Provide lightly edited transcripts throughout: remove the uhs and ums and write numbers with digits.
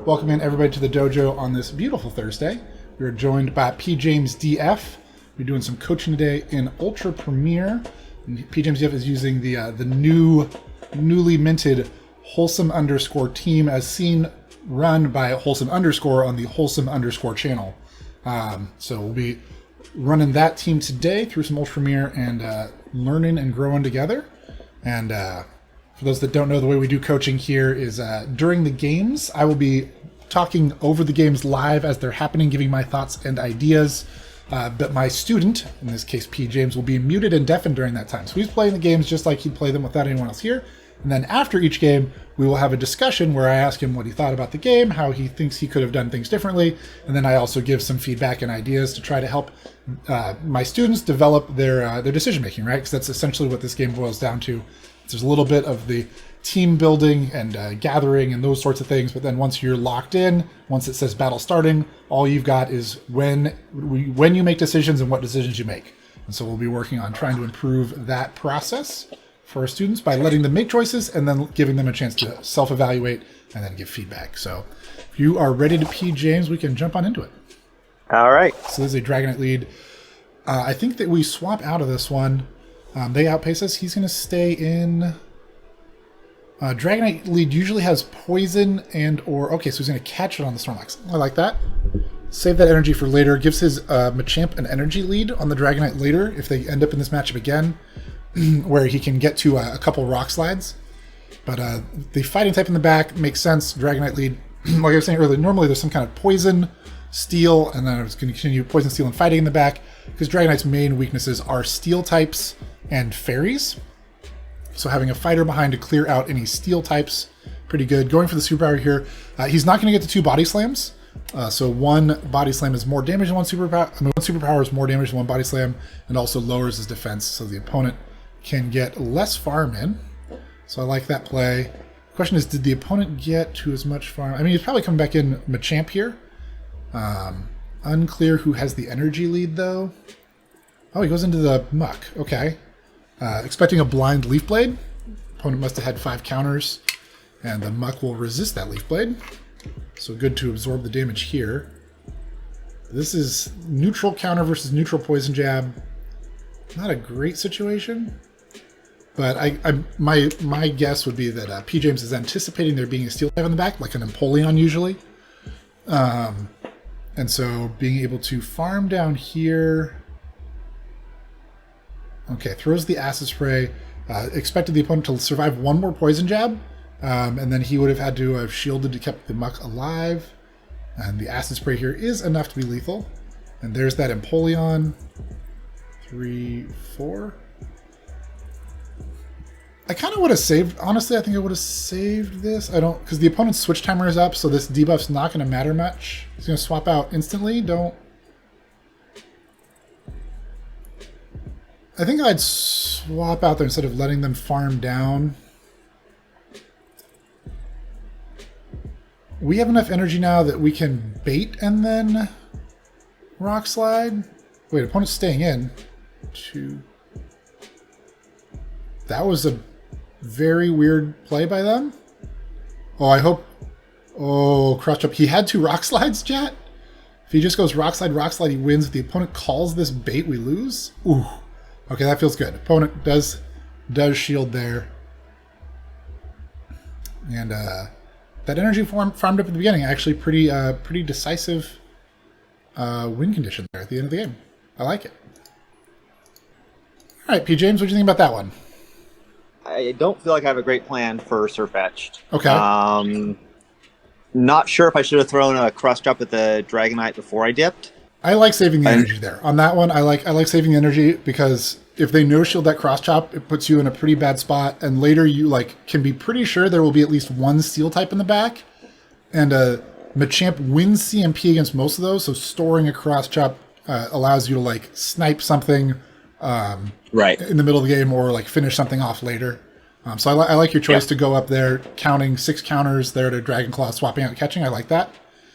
Welcome in everybody to the dojo on this beautiful Thursday. We're joined by Pjamesdf. We're doing some coaching today in Ultra Premier. Pjamesdf is using the newly minted Wholesome_ team as seen run by Wholesome_ on the Wholesome_ channel. So we'll be running that team today through some Ultra Premier and learning and growing together. And for those that don't know, the way we do coaching here is during the games, I will be talking over the games live as they're happening, giving my thoughts and ideas. But my student, in this case P. James, will be muted and deafened during that time. So he's playing the games just like he'd play them without anyone else here. And then after each game, we will have a discussion where I ask him what he thought about the game, how he thinks he could have done things differently. And then I also give some feedback and ideas to try to help my students develop their decision making, right? Because that's essentially what this game boils down to. There's a little bit of the team building and gathering and those sorts of things, but then once you're locked in, once it says battle starting, all you've got is when you make decisions and what decisions you make. And so we'll be working on trying to improve that process for our students by letting them make choices and then giving them a chance to self-evaluate and then give feedback. So if you are ready to P. James, we can jump on into it. All right. So this is a Dragonite lead. I think that we swap out of this one. They outpace us. He's going to stay in. Dragonite lead usually has poison okay, so he's going to catch it on the Snorlax. I like that. Save that energy for later. Gives his Machamp an energy lead on the Dragonite later if they end up in this matchup again, where he can get to a couple rock slides. But the fighting type in the back makes sense. Dragonite lead, like I was saying earlier, normally there's some kind of poison, steel, and then I was going to continue poison, steel, and fighting in the back, because Dragonite's main weaknesses are steel types and fairies. So having a fighter behind to clear out any steel types, pretty good. Going for the superpower here. He's not going to get to 2 body slams. So one body slam is more damage than one superpower. One superpower is more damage than one body slam, and also lowers his defense, so the opponent can get less farm in. So I like that play. Question is, did the opponent get to as much farm? I mean, he's probably coming back in Machamp here. Unclear who has the energy lead, though. Oh, he goes into the muck. Okay. Expecting a blind Leaf Blade. Opponent must have had 5 counters, and the muck will resist that Leaf Blade. So good to absorb the damage here. This is neutral counter versus neutral poison jab. Not a great situation, but my guess would be that P. James is anticipating there being a steel type on the back, like an Empoleon usually. And so being able to farm down here. Okay, throws the Acid Spray. Expected the opponent to survive one more Poison Jab, and then he would have had to have shielded to keep the muck alive. And the Acid Spray here is enough to be lethal. And there's that Empoleon. 3, 4. I kind of would have saved, honestly, I think I would have saved this. Because the opponent's switch timer is up, so this debuff's not going to matter much. He's going to swap out instantly. I think I'd swap out there instead of letting them farm down. We have enough energy now that we can bait and then rock slide. Wait, opponent's staying in. 2. That was a very weird play by them. Oh, I hope. Oh, crush up. He had 2 rock slides, chat. If he just goes rock slide, he wins. If the opponent calls this bait, we lose. Ooh. Okay, that feels good. Opponent does shield there. And that energy farmed up at the beginning. Actually pretty decisive win condition there at the end of the game. I like it. All right, P. James, what do you think about that one? I don't feel like I have a great plan for Surfetched. Okay. Not sure if I should have thrown a cross drop at the Dragonite before I dipped. I like saving the energy there. On that one, I like saving the energy because if they no shield that cross chop, it puts you in a pretty bad spot, and later you can be pretty sure there will be at least one steel type in the back, and Machamp wins CMP against most of those, so storing a cross chop allows you to snipe something right in the middle of the game or finish something off later. So I like your choice to go up there, counting 6 counters there to Dragon Claw, swapping out catching. I like that.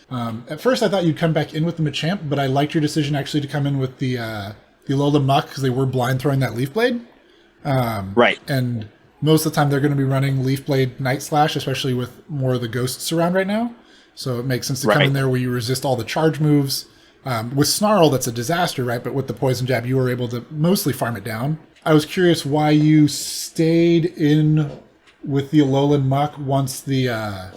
At first I thought you'd come back in with the Machamp, but I liked your decision actually to come in with the Alola Muck because they were blind throwing that Leaf Blade. Right. And most of the time they're going to be running Leaf Blade Night Slash, especially with more of the ghosts around right now. So it makes sense to come in there where you resist all the charge moves. With Snarl, that's a disaster, right? But with the Poison Jab, you were able to mostly farm it down. I was curious why you stayed in with the Alolan Muck once the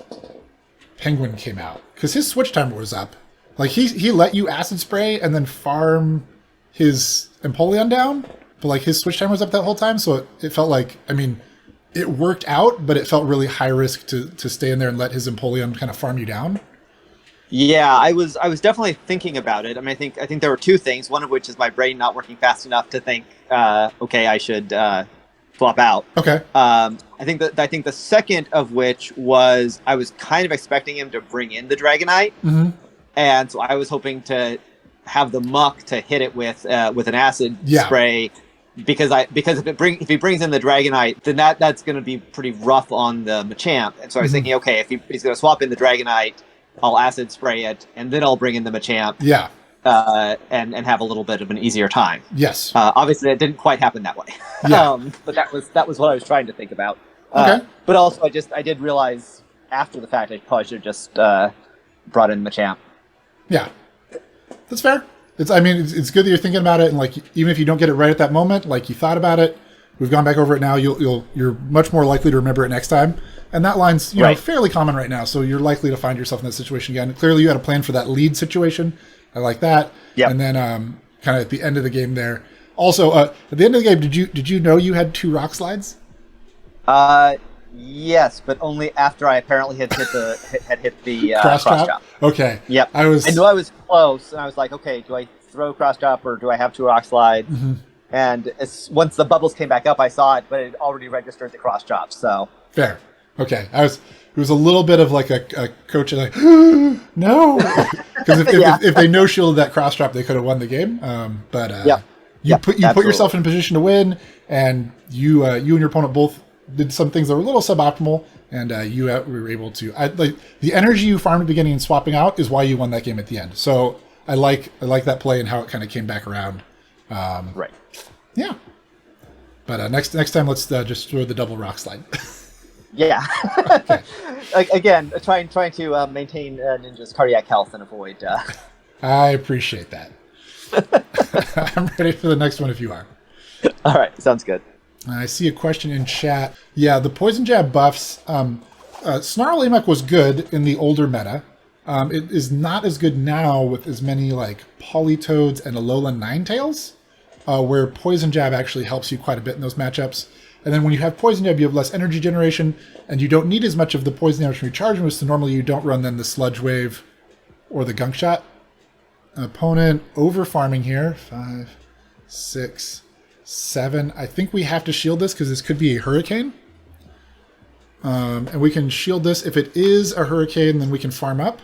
Penguin came out. Because his switch timer was up. Like, he let you Acid Spray and then farm his Empoleon down. But, like, his switch timer was up that whole time. So it felt like, I mean, it worked out, but it felt really high risk to stay in there and let his Empoleon kind of farm you down. Yeah, I was definitely thinking about it. I mean, I think there were two things. One of which is my brain not working fast enough to think, okay, I should flop out. Okay. I think the second of which was I was kind of expecting him to bring in the Dragonite, and so I was hoping to have the Muck to hit it with an Acid Spray. Because if he brings in the Dragonite, then that's going to be pretty rough on the Machamp. And so I was thinking, okay, if he's going to swap in the Dragonite, I'll Acid Spray it, and then I'll bring in the Machamp. Yeah. And have a little bit of an easier time. Yes. Obviously, it didn't quite happen that way. Yeah. But that was what I was trying to think about. Okay. But also, I did realize after the fact I probably should have just brought in Machamp. Yeah. That's fair. It's good that you're thinking about it, and like even if you don't get it right at that moment, like you thought about it, we've gone back over it now. You're much more likely to remember it next time, and that line's you know fairly common right now. So you're likely to find yourself in that situation again. Clearly, you had a plan for that lead situation. I like that. Yeah. And then kind of at the end of the game there. Also, at the end of the game, did you know you had 2 rock slides? Yes, but only after I apparently had hit the cross chop. chop. Okay. Yep. I knew I was close, and I was like, okay, do I throw cross chop or do I have 2 rock slides? And once the bubbles came back up, I saw it, but it already registered the cross chop. So fair. Okay. It was a little bit of like a coach like no, because if they no shielded that cross chop, they could have won the game. But you put yourself in a position to win, and you and your opponent both did some things that were a little suboptimal, and you were able to. Like the energy you farmed at the beginning and swapping out is why you won that game at the end. So I like that play and how it kind of came back around. Right. Yeah. But next time, let's just throw the double rock slide. Yeah. Again, trying to maintain Ninja's cardiac health and avoid. I appreciate that. I'm ready for the next one if you are. All right, sounds good. I see a question in chat. Yeah, the Poison Jab buffs. Snarl Amok was good in the older meta. It is not as good now with as many like Politoads and Alolan Ninetales, where Poison Jab actually helps you quite a bit in those matchups. And then when you have Poison Jab, you have less energy generation, and you don't need as much of the Poison Damage from recharge moves, so normally you don't run then the Sludge Wave or the Gunk Shot. Opponent over farming here. 5, 6, 7. I think we have to shield this because this could be a Hurricane. And we can shield this. If it is a Hurricane, then we can farm up.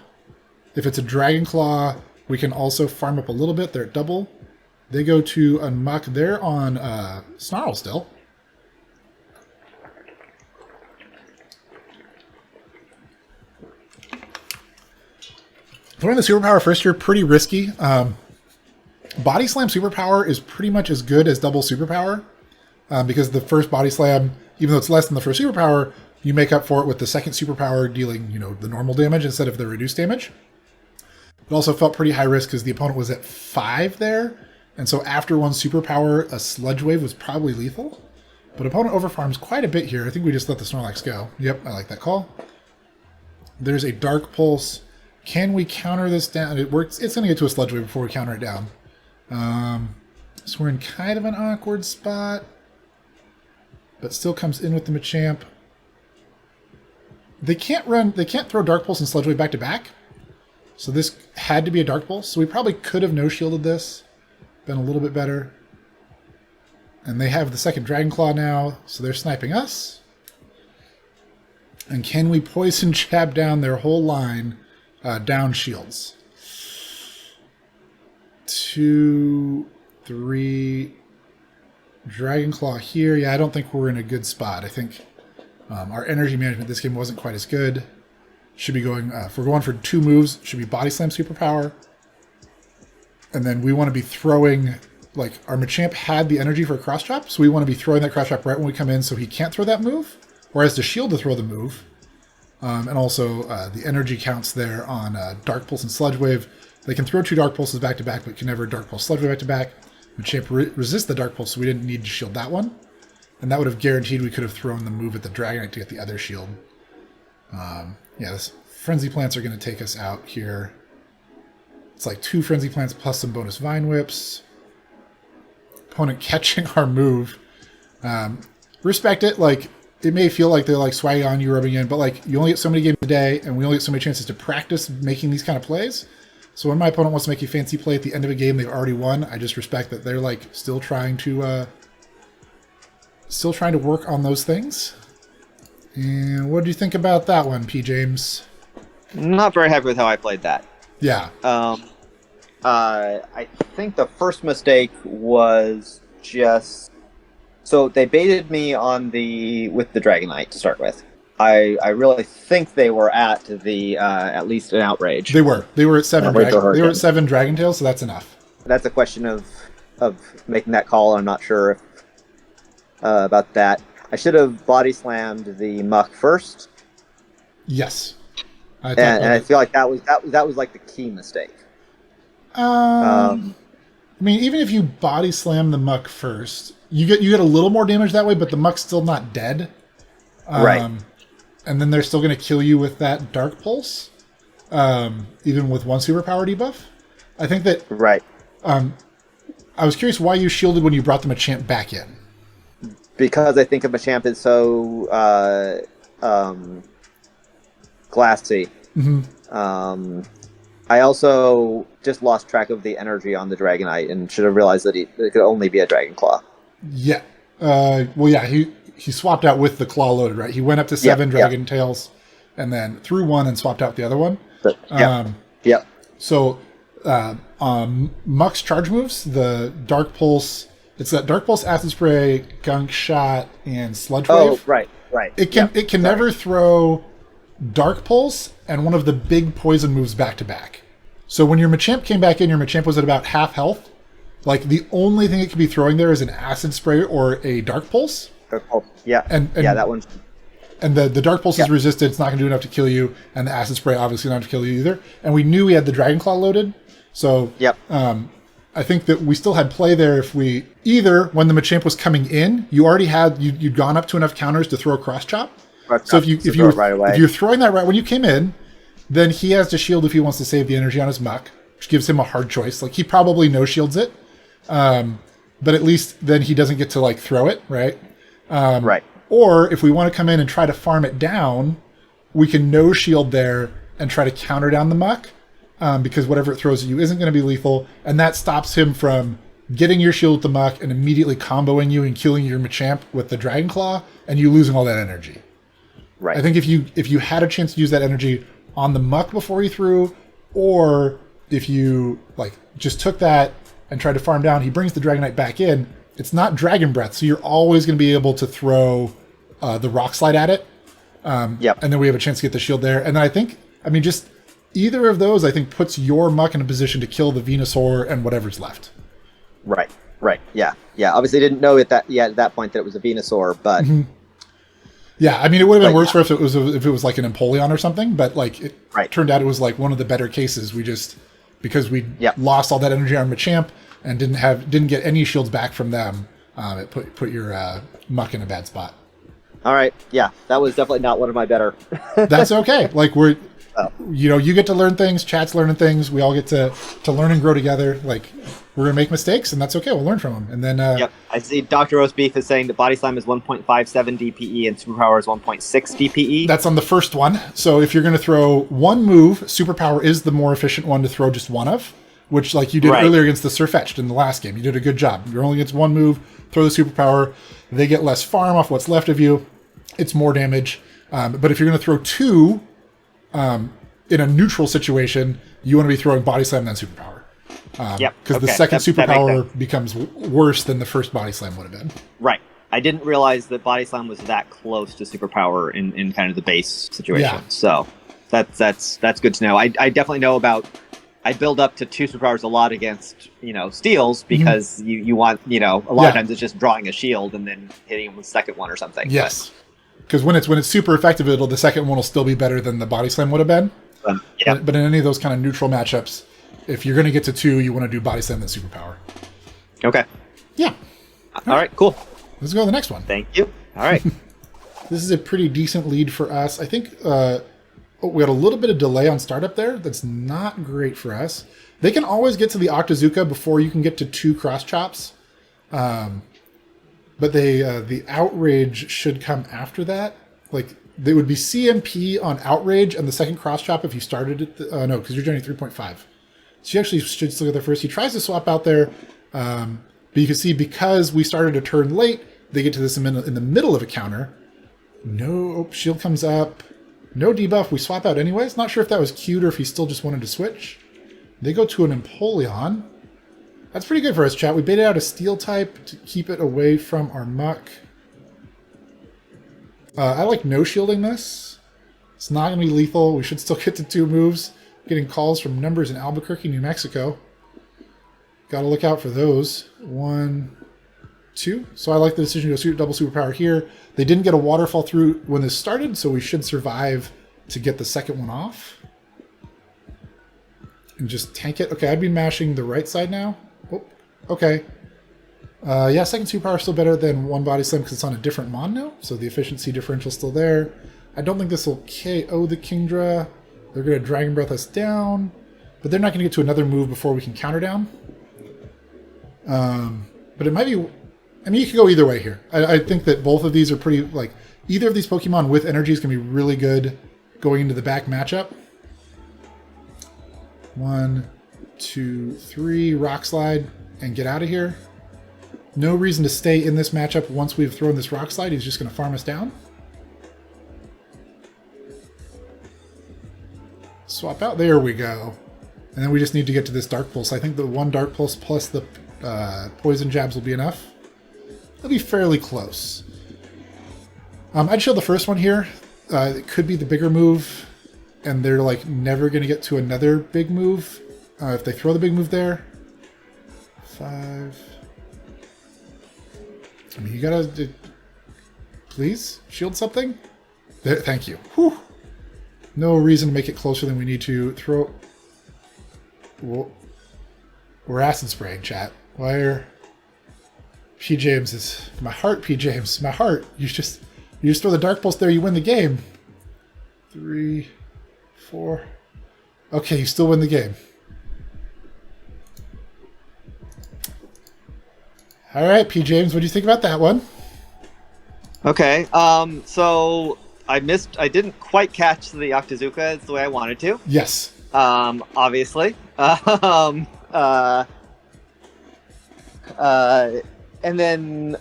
If it's a Dragon Claw, we can also farm up a little bit. They're at double. They go to a Muck. They're on Snarl still. Throwing the Superpower first here, pretty risky. Body Slam Superpower is pretty much as good as double Superpower because the first Body Slam, even though it's less than the first Superpower, you make up for it with the second Superpower dealing, the normal damage instead of the reduced damage. It also felt pretty high risk because the opponent was at 5 there, and so after one Superpower, a Sludge Wave was probably lethal. But opponent overfarms quite a bit here. I think we just let the Snorlax go. Yep, I like that call. There's a Dark Pulse. Can we counter this down? It works. It's going to get to a Sludge Wave before we counter it down. So we're in kind of an awkward spot, but still comes in with the Machamp. They can't throw Dark Pulse and Sludge Wave back to back. So this had to be a Dark Pulse. So we probably could have no-shielded this. Been a little bit better. And they have the second Dragon Claw now, so they're sniping us. And can we Poison Jab down their whole line? Down shields. 2, 3, Dragon Claw here. Yeah, I don't think we're in a good spot. I think our energy management this game wasn't quite as good. Should be going, if we're going for 2 moves, should be Body Slam Superpower. And then we want to be throwing, like, our Machamp had the energy for a Cross Chop, so we want to be throwing that Cross Chop right when we come in so he can't throw that move, or has to shield to throw the move. and also the energy counts there on Dark Pulse and Sludge Wave. They can throw 2 Dark Pulses back to back, but can never Dark Pulse Sludge Wave back to back. Machamp resists the Dark Pulse, so we didn't need to shield that one. And that would have guaranteed we could have thrown the move at the Dragonite to get the other shield. This Frenzy Plants are going to take us out here. It's like 2 Frenzy Plants plus some bonus Vine Whips. Opponent catching our move. Respect it. Like, it may feel like they're like swagging on you, rubbing in, but like you only get so many games a day, and we only get so many chances to practice making these kind of plays. So when my opponent wants to make a fancy play at the end of a game they've already won, I just respect that they're like still trying to work on those things. And what do you think about that one, P. James? Not very happy with how I played that. Yeah. I think the first mistake was just so they baited me with the Dragonite to start with. I really think they were at the at least an outrage. They were at 7. They were at 7 Dragon Tails, so that's enough. That's a question of making that call. I'm not sure if, about that. I should have body slammed the Muck first. Yes, I feel like that was like the key mistake. I mean, even if you body slam the Muck first, you get a little more damage that way, but the Muck's still not dead. Right. And then they're still going to kill you with that Dark Pulse, even with 1 superpower debuff. I think that... Right. I was curious why you shielded when you brought the Machamp back in. Because I think a Machamp is so glassy. Mm-hmm. I also just lost track of the energy on the Dragonite and should have realized that it could only be a Dragon Claw. Yeah. He swapped out with the claw loaded, right? He went up to 7 Dragon Tails and then threw 1 and swapped out the other one. Yep. So, Muck's charge moves, the Dark Pulse, it's that Dark Pulse, Acid Spray, Gunk Shot, and Sludge Wave. Oh, right. It can never throw Dark Pulse and one of the big poison moves back to back. So when your Machamp came back in, your Machamp was at about half health. Like, the only thing it could be throwing there is an Acid Spray or a Dark Pulse. Dark Pulse, yeah. And that one's... And the Dark Pulse is resisted, it's not going to do enough to kill you, and the Acid Spray obviously not to kill you either. And we knew we had the Dragon Claw loaded, so I think that we still had play there if we... Either, when the Machamp was coming in, you already had... You'd gone up to enough counters to throw a Cross Chop. So if you're throwing that right when you came in, then he has to shield if he wants to save the energy on his Muck, which gives him a hard choice. Like, he probably no-shields it, but at least then he doesn't get to, like, throw it, right? Right. Or if we want to come in and try to farm it down, we can no shield there and try to counter down the Muck, because whatever it throws at you isn't going to be lethal, and that stops him from getting your shield with the Muck and immediately comboing you and killing your Machamp with the Dragon Claw, and you losing all that energy. Right. I think if you had a chance to use that energy on the Muck before he threw, or if you like just took that and tried to farm down, he brings the Dragonite back in. It's not Dragon Breath, so you're always going to be able to throw the Rock Slide at it. And then we have a chance to get the shield there. And then just either of those, I think, puts your Muck in a position to kill the Venusaur and whatever's left. Right. Yeah. Obviously, didn't know at that point that it was a Venusaur, but yeah, I mean, it would have been worse for if it was like an Empoleon or something. But like it turned out, it was like one of the better cases. We just because we lost all that energy on Machamp and didn't get any shields back from them. It put your Muck in a bad spot. All right, yeah, that was definitely not one of my better. That's okay. Like you get to learn things. Chat's learning things. We all get to learn and grow together. Like we're gonna make mistakes, and that's okay. We'll learn from them. And then I see Dr. Roast Beef is saying that Body Slam is 1.57 DPE and Superpower is 1.6 DPE. That's on the first one. So if you're gonna throw one move, Superpower is the more efficient one to throw just one of. Which, like you did earlier against the Sirfetch'd in the last game, you did a good job. You're only against one move. Throw the Superpower. They get less farm off what's left of you. It's more damage. But if you're going to throw two in a neutral situation, you want to be throwing Body Slam then Superpower. Because the second Superpower becomes worse than the first Body Slam would have been. Right. I didn't realize that Body Slam was that close to Superpower in kind of the base situation. Yeah. So that's good to know. I definitely know about... I build up to 2 superpowers a lot against, steals because you want, a lot of times it's just drawing a shield and then hitting them with the second one or something. Yes. Because when it's super effective, the second one will still be better than the body slam would have been. Yeah. But in any of those kind of neutral matchups, if you're going to get to 2, you want to do body slam then superpower. Okay. Yeah. All right. Cool. Let's go to the next one. Thank you. All right. This is a pretty decent lead for us. I think we had a little bit of delay on startup there. That's not great for us. They can always get to the Octazooka before you can get to 2 cross chops. But the Outrage should come after that. Like, they would be CMP on Outrage and the second cross chop if you started it. No, because you're doing 3.5. So you actually should still get there first. He tries to swap out there. But you can see because we started a turn late, they get to this in the middle of a counter. No, shield comes up. No debuff. We swap out anyways. Not sure if that was cute or if he still just wanted to switch. They go to an Empoleon. That's pretty good for us, chat. We baited out a steel type to keep it away from our muck. I like no shielding this. It's not going to be lethal. We should still get to 2 moves. Getting calls from numbers in Albuquerque, New Mexico. Got to look out for those. 1, 2. So I like the decision to go double superpower here. They didn't get a waterfall through when this started, so we should survive to get the second one off. And just tank it. Okay, I'd be mashing the right side now. Oh, okay. Yeah, second superpower is still better than 1 body slam because it's on a different mon now, so the efficiency differential is still there. I don't think this will KO the Kingdra. They're going to Dragon Breath us down, but they're not going to get to another move before we can counter down. But it might be... I mean, you could go either way here. I think that both of these are pretty... Like, either of these Pokemon with energy is going to be really good going into the back matchup. 1, 2, 3, Rock Slide, and get out of here. No reason to stay in this matchup once we've thrown this Rock Slide. He's just going to farm us down. Swap out. There we go. And then we just need to get to this Dark Pulse. I think the 1 Dark Pulse plus the Poison Jabs will be enough. It'll be fairly close. I'd show the first one here. It could be the bigger move, and they're like never going to get to another big move if they throw the big move there. 5. I mean, you gotta... Please? Shield something? There, thank you. Whew. No reason to make it closer than we need to. Throw... Whoa. We're acid spraying, chat. Why are... P. James is... My heart, P. James. My heart. You just throw the Dark Pulse there, you win the game. 3, 4... Okay, you still win the game. All right, P. James, what do you think about that one? Okay, so I didn't quite catch the Octazooka the way I wanted to. Yes. Obviously. And then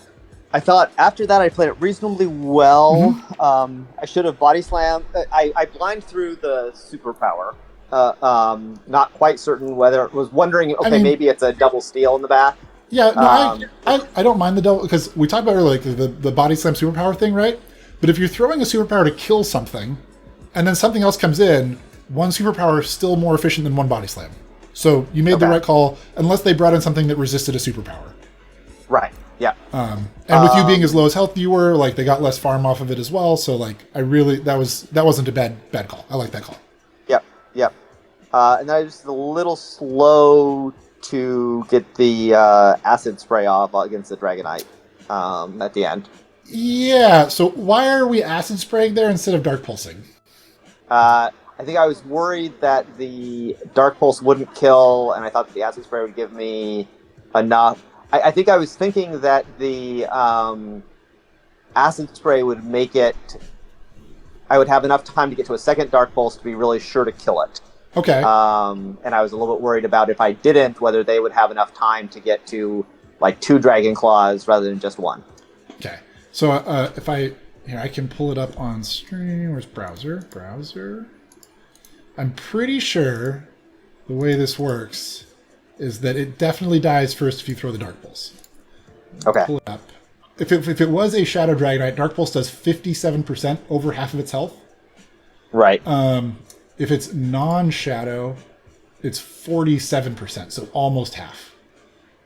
I thought after that I played it reasonably well. Mm-hmm. I should have body slammed. I blind through the superpower. Not quite certain whether... was wondering, okay, maybe it's a double steal in the back. Yeah, no, I don't mind the double, because we talked about earlier, like the body slam superpower thing, right? But if you're throwing a superpower to kill something, and then something else comes in, 1 superpower is still more efficient than 1 body slam. So you made the right call, unless they brought in something that resisted a superpower. Right. Yeah. And with you being as low as health you were, like they got less farm off of it as well. So like that wasn't a bad call. I like that call. Yep. And I was just a little slow to get the acid spray off against the Dragonite at the end. Yeah, so why are we acid spraying there instead of dark pulsing? I think I was worried that the dark pulse wouldn't kill, and I thought that the acid spray would give me enough. I think I was thinking that the acid spray would make it... I would have enough time to get to a second dark pulse to be really sure to kill it. Okay. And I was a little bit worried about if I didn't, whether they would have enough time to get to like 2 Dragon Claws rather than just 1. Okay. So if I can pull it up on stream. Where's browser? I'm pretty sure the way this works is that it definitely dies first if you throw the Dark Pulse. Okay. Pull it up. If it was a Shadow Dragonite, Dark Pulse does 57%, over half of its health. Right. If it's non-Shadow, it's 47%, so almost half.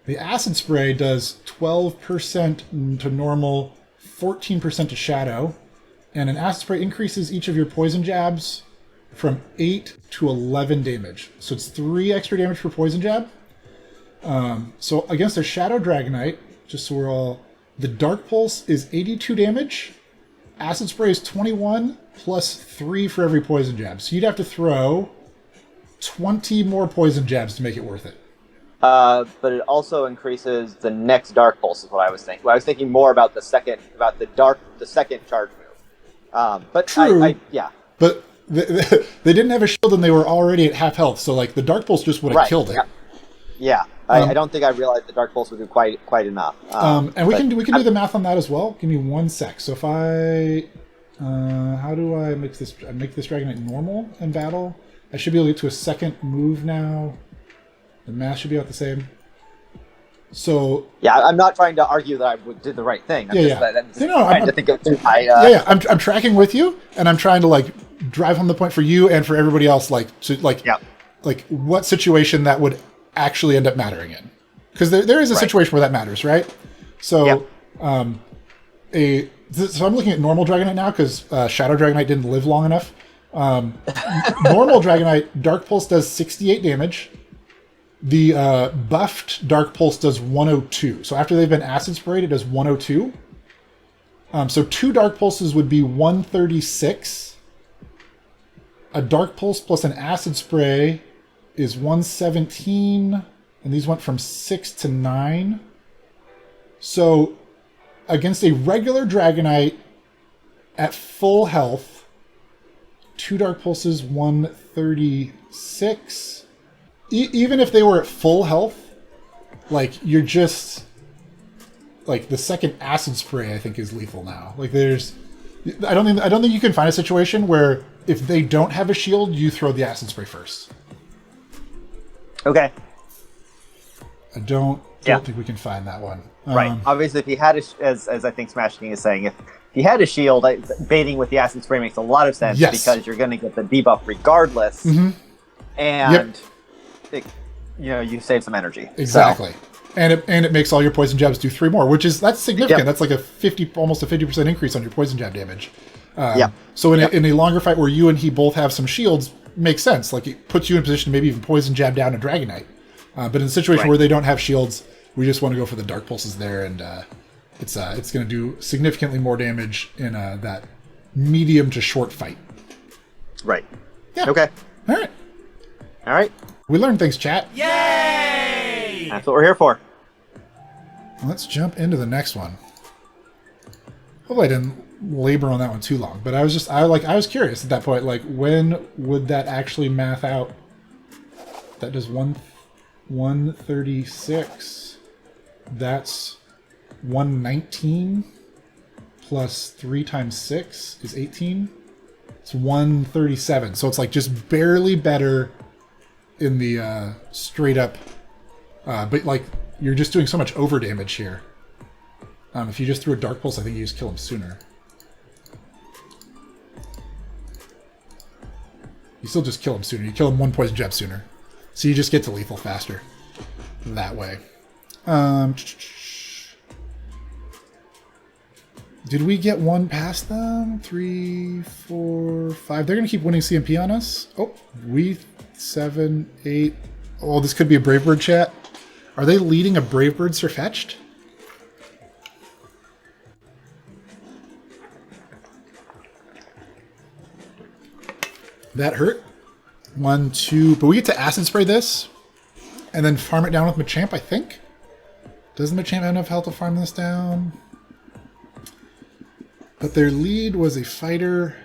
The Acid Spray does 12% to normal, 14% to Shadow, And an acid spray increases each of your poison jabs from 8 to 11 damage. So it's 3 extra damage per poison jab. So against a Shadow Dragonite, just so we're all... The Dark Pulse is 82 damage. Acid Spray is 21 plus 3 for every poison jab. So you'd have to throw 20 more poison jabs to make it worth it. But it also increases the next Dark Pulse is what I was thinking. I was thinking more about the second charge move. But True. yeah. But they didn't have a shield and they were already at half health. So like the Dark Pulse just would have killed it. Yeah. I don't think I realized the Dark Pulse would do quite enough. And we can do the math on that as well. Give me 1 sec. So if how do I make this Dragonite normal in battle? I should be able to get to a second move now. The math should be about the same. So yeah, I'm not trying to argue that I did the right thing. I'm tracking with you, and I'm trying to like drive home the point for you and for everybody else, like what situation that would actually end up mattering in, because there is a situation where that matters, right? So so I'm looking at normal Dragonite now because Shadow Dragonite didn't live long enough. Normal Dragonite Dark Pulse does 68 damage. The buffed Dark Pulse does 102. So after they've been acid sprayed, it does 102. So 2 Dark Pulses would be 136. A Dark Pulse plus an acid spray is 117. And these went from 6 to 9. So against a regular Dragonite at full health, 2 Dark Pulses, 136. Even if they were at full health, like you're just like the second acid spray I think is lethal now. Like I don't think you can find a situation where if they don't have a shield, you throw the acid spray first. Okay. I don't think we can find that one. Right. Obviously, if he had as I think Smash King is saying, if he had a shield, baiting with the acid spray makes a lot of sense because you're going to get the debuff regardless, and you save some energy. Exactly. So. And it makes all your poison jabs do 3 more, that's significant. That's like almost a 50% increase on your poison jab damage. So in a longer fight where you and he both have some shields, makes sense. Like it puts you in a position to maybe even poison jab down a Dragonite. But in a situation where they don't have shields, we just want to go for the Dark Pulses there, and it's going to do significantly more damage in that medium to short fight. Right. Yeah. Okay. All right. We learned things, chat. Yay! That's what we're here for. Let's jump into the next one. Hopefully I didn't labor on that one too long, but I was curious at that point, like when would that actually math out? That does 136. That's 119 plus 3 times 6 is 18. It's 137. So it's like just barely better in the straight up, but like you're just doing so much over damage here. If you just threw a Dark Pulse, I think you just kill him sooner. You still just kill him sooner. You kill him 1 poison jab sooner. So you just get to lethal faster that way. Did we get 1 past them? 3, 4, 5. They're going to keep winning CMP on us. Oh, 7, 8. Oh, this could be a Brave Bird chat. Are they leading a Brave Bird Sir Fetched? That hurt. 1, 2. But we get to Acid Spray this and then farm it down with Machamp, I think. Doesn't Machamp have enough health to farm this down? But their lead was a fighter.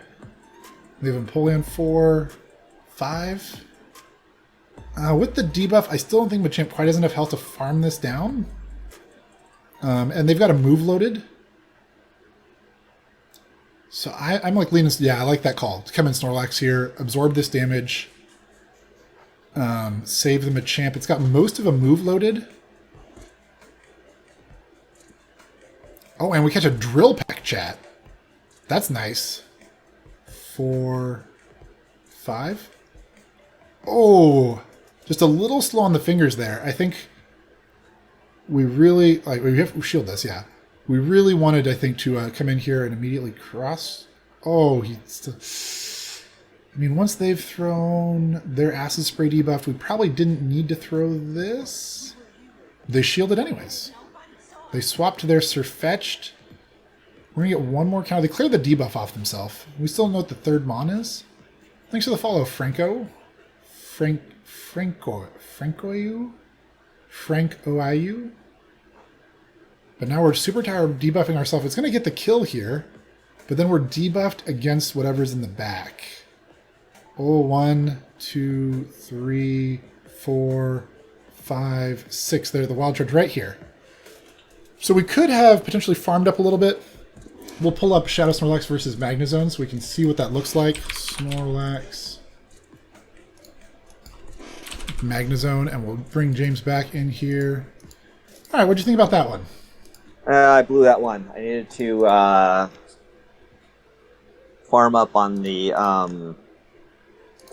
They have Empoleon 4, 5. With the debuff, I still don't think Machamp quite has enough health to farm this down. And they've got a move loaded. So I'm like leaning... Yeah, I like that call. Come in Snorlax here. Absorb this damage. Save the Machamp. It's got most of a move loaded. Oh, and we catch a Drill Peck chat. That's nice. 4, 5. Oh, just a little slow on the fingers there. I think we really... we have to shield this, yeah. We really wanted, I think, to come in here and immediately cross... Oh, I mean, once they've thrown their Acid Spray debuff, we probably didn't need to throw this. They shielded anyways. They swapped their Surfetched. We're going to get one more counter. They cleared the debuff off themselves. We still know what the third Mon is. Thanks for the follow, Franco. Frank-O-I-U? But now we're Super Tower debuffing ourselves. It's going to get the kill here, but then we're debuffed against whatever's in the back. Oh, 1, 2, 3, 4, 5, 6. There's the Wild Charge right here. So we could have potentially farmed up a little bit. We'll pull up Shadow Snorlax versus Magnezone so we can see what that looks like. Snorlax, Magnezone, and we'll bring James back in here. All right, what'd you think about that one? I blew that one. I needed to farm up on the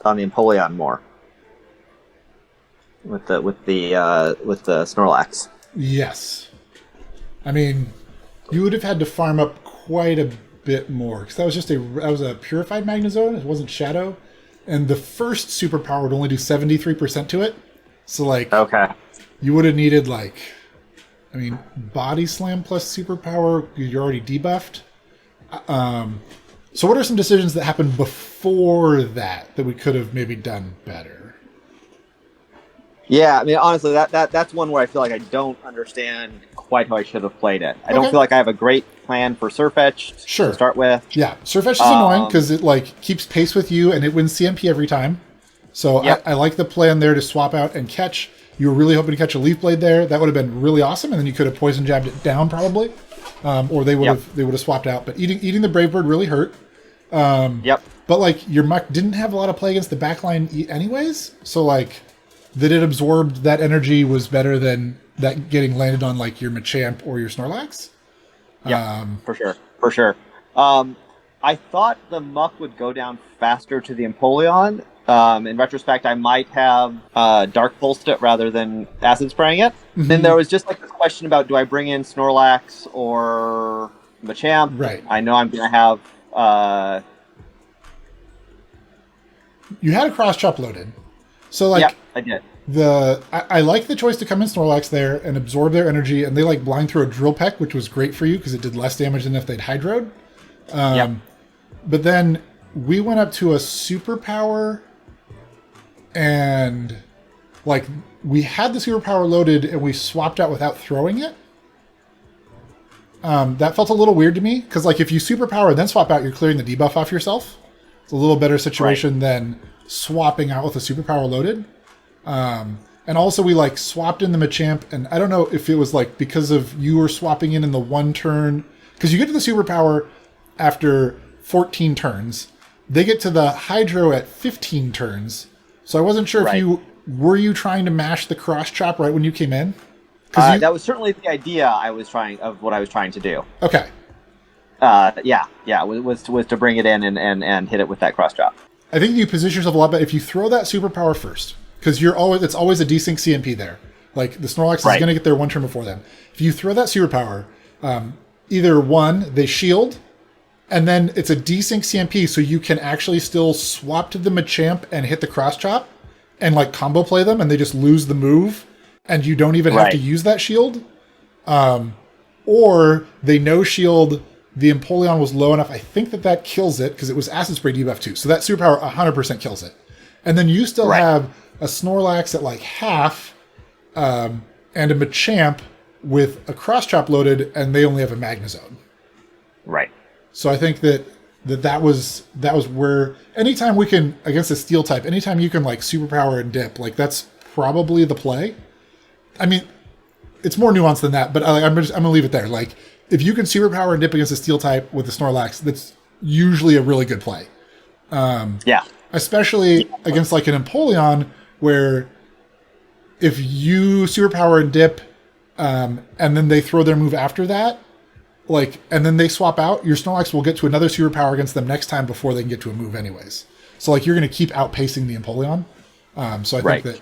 Empoleon more with the Snorlax. Yes, I mean you would have had to farm up quite a bit more because that was a purified Magnezone. It wasn't Shadow, and the first superpower would only do 73% to it. So like, okay, you would have needed like, I mean, Body Slam plus superpower. You're already debuffed. So what are some decisions that happened before that we could have maybe done better? Yeah, I mean, honestly, that's one where I feel like I don't understand quite how I should have played it. I don't feel like I have a great plan for Surfetched to start with. Yeah, Surfetched is annoying because it like keeps pace with you and it wins CMP every time. So I like the plan there to swap out and catch. You were really hoping to catch a Leaf Blade there. That would have been really awesome, and then you could have Poison Jabbed it down probably, or they would have swapped out. But eating the Brave Bird really hurt. But like your Muck didn't have a lot of play against the backline anyways, so like that it absorbed that energy was better than that getting landed on like your Machamp or your Snorlax. Yeah, for sure. I thought the Muck would go down faster to the Empoleon. In retrospect, I might have Dark Pulsed it rather than Acid Spraying it. Mm-hmm. Then there was just like this question about, do I bring in Snorlax or Machamp? Right. I know I'm going to have... You had a Cross Chop loaded. So like, I did. I like the choice to come in Snorlax there and absorb their energy, and they like blind through a Drill Peck, which was great for you because it did less damage than if they'd Hydroed. But then we went up to a Superpower, and like we had the Superpower loaded and we swapped out without throwing it. That felt a little weird to me because like if you Superpower and then swap out, you're clearing the debuff off yourself. It's a little better situation than swapping out with a Superpower loaded. And also we like swapped in the Machamp, and I don't know if it was like because of you were swapping in the one turn, because you get to the Superpower after 14 turns. They get to the Hydro at 15 turns. So I wasn't sure if you trying to mash the Cross Chop right when you came in? That was certainly the idea what I was trying to do. Okay. Was to bring it in and hit it with that Cross Chop. I think you position yourself a lot better if you throw that Superpower first, because it's always a desync CMP there. Like the Snorlax is going to get there one turn before them. If you throw that Superpower, either one, they shield, and then it's a desync CMP, so you can actually still swap to the Machamp and hit the Cross Chop and like combo play them, and they just lose the move, and you don't even have to use that shield. Or they no shield. The Empoleon was low enough. I think that kills it because it was Acid Spray debuff too. So that Superpower 100% kills it. And then you still have a Snorlax at like half, and a Machamp with a Cross Chop loaded, and they only have a Magnezone. Right. So I think that was where anytime we can against a Steel type, anytime you can like Superpower and dip, like that's probably the play. I mean, it's more nuanced than that, but I'm gonna leave it there. Like, if you can Superpower and dip against a Steel type with the Snorlax, that's usually a really good play. Especially against like an Empoleon, where if you Superpower and dip, and then they throw their move after that, like, and then they swap out, your Snorlax will get to another Superpower against them next time before they can get to a move anyways. So like you're going to keep outpacing the Empoleon. So I think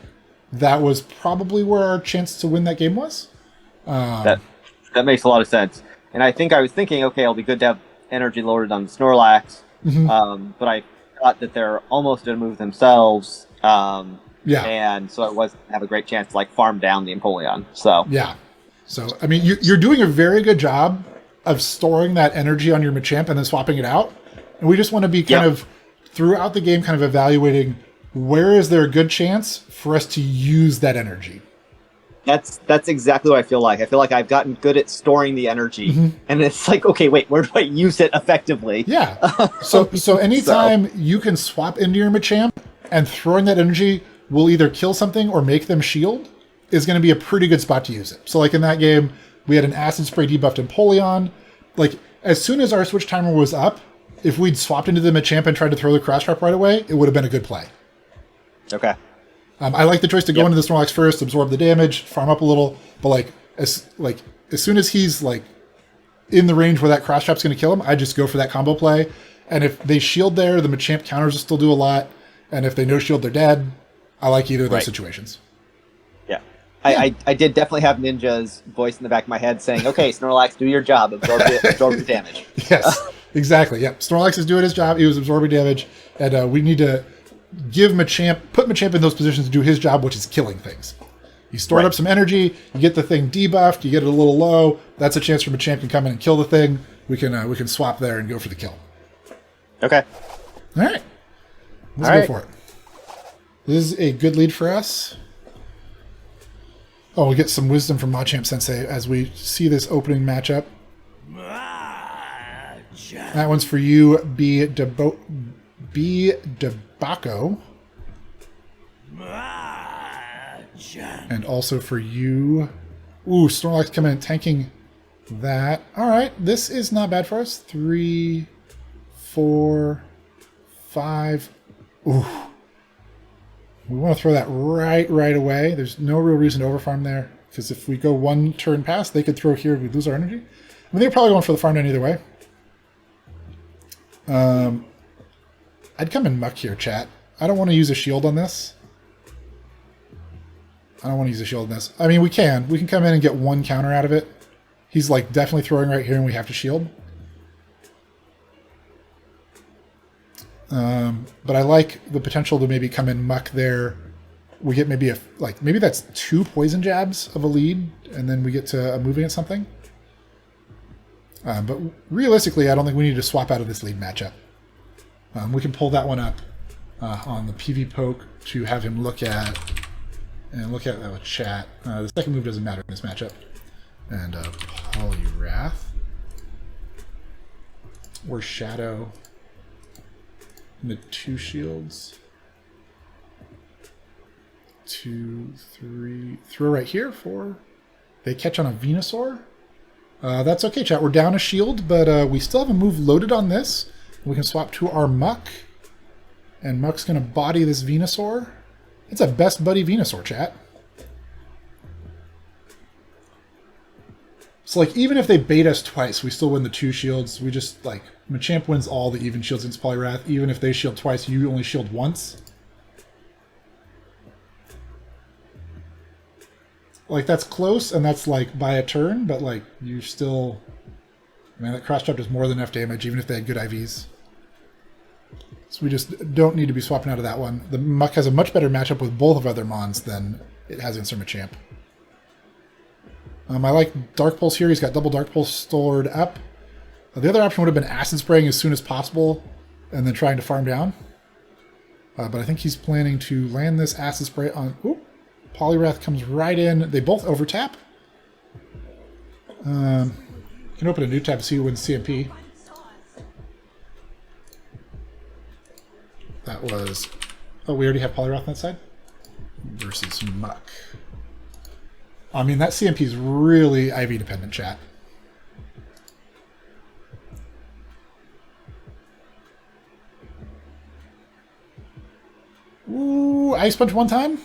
that was probably where our chance to win that game was. That makes a lot of sense. And I think I was thinking, okay, it'll be good to have energy loaded on the Snorlax, but I thought that they're almost going to move themselves. And so it was have a great chance to like farm down the Empoleon. So yeah. So I mean, you're doing a very good job of storing that energy on your Machamp and then swapping it out. And we just want to be kind of throughout the game, kind of evaluating where is there a good chance for us to use that energy. That's exactly what I feel like. I feel like I've gotten good at storing the energy, and it's like, okay, wait, where do I use it effectively? Yeah. So anytime you can swap into your Machamp and throwing that energy will either kill something or make them shield is going to be a pretty good spot to use it. So like in that game, we had an Acid Spray debuffed Empoleon. Like as soon as our switch timer was up, if we'd swapped into the Machamp and tried to throw the Cross Trap right away, it would have been a good play. Okay. I like the choice to go into the Snorlax first, absorb the damage, farm up a little, but as soon as he's like in the range where that Cross Trap's going to kill him, I just go for that combo play. And if they shield there, the Machamp counters will still do a lot. And if they no shield, they're dead. I like either of those situations. Yeah. I did definitely have Ninja's voice in the back of my head saying, okay, Snorlax, do your job, absorb the damage. Yes, exactly. Yep. Snorlax is doing his job. He was absorbing damage. And we need to put Machamp in those positions to do his job, which is killing things. You stored up some energy, you get the thing debuffed, you get it a little low. That's a chance for Machamp to come in and kill the thing. We can swap there and go for the kill. Okay. All right. Let's go for it. This is a good lead for us. Oh, we'll get some wisdom from Machamp Sensei as we see this opening matchup. That one's for you, Debaco. And also for you. Ooh, Snorlax coming in and tanking that. All right, this is not bad for us. 3, 4, 5. Ooh. We want to throw that right away. There's no real reason to overfarm there, because if we go one turn past, they could throw here and we'd lose our energy. I mean, they're probably going for the farm down either way. I'd come in Muck here, chat. I don't want to use a shield on this. I mean, we can come in and get one counter out of it. He's like definitely throwing right here and we have to shield. But I like the potential to maybe come in Muck there. We get maybe maybe that's 2 poison jabs of a lead, and then we get to moving at something. But realistically, I don't think we need to swap out of this lead matchup. We can pull that one up on the PV poke to have him look at that with chat. The second move doesn't matter in this matchup. And Poliwrath or Shadow. And the 2 shields. 2, 3. Throw right here for. They catch on a Venusaur. That's okay, chat. We're down a shield, but we still have a move loaded on this. We can swap to our Muck. And Muck's going to body this Venusaur. It's a best buddy Venusaur, chat. So, even if they bait us twice, we still win the 2 shields. We just, Machamp wins all the even shields against Poliwrath. Even if they shield twice, you only shield once. That's close, and that's, by a turn, but, you still... Man, that Cross Trap does more than enough damage, even if they had good IVs. So we just don't need to be swapping out of that one. The Muck has a much better matchup with both of other Mons than it has against our Machamp. I like Dark Pulse here. He's got double Dark Pulse stored up. The other option would have been Acid Spraying as soon as possible and then trying to farm down. But I think he's planning to land this Acid Spray on... Ooh, Poliwrath comes right in. They both overtap. You can open a new tab to see who wins CMP. That was... Oh, we already have Poliwrath on that side? Versus Muck. I mean, that CMP is really IV dependent, chat. Ooh, Ice Punch one time?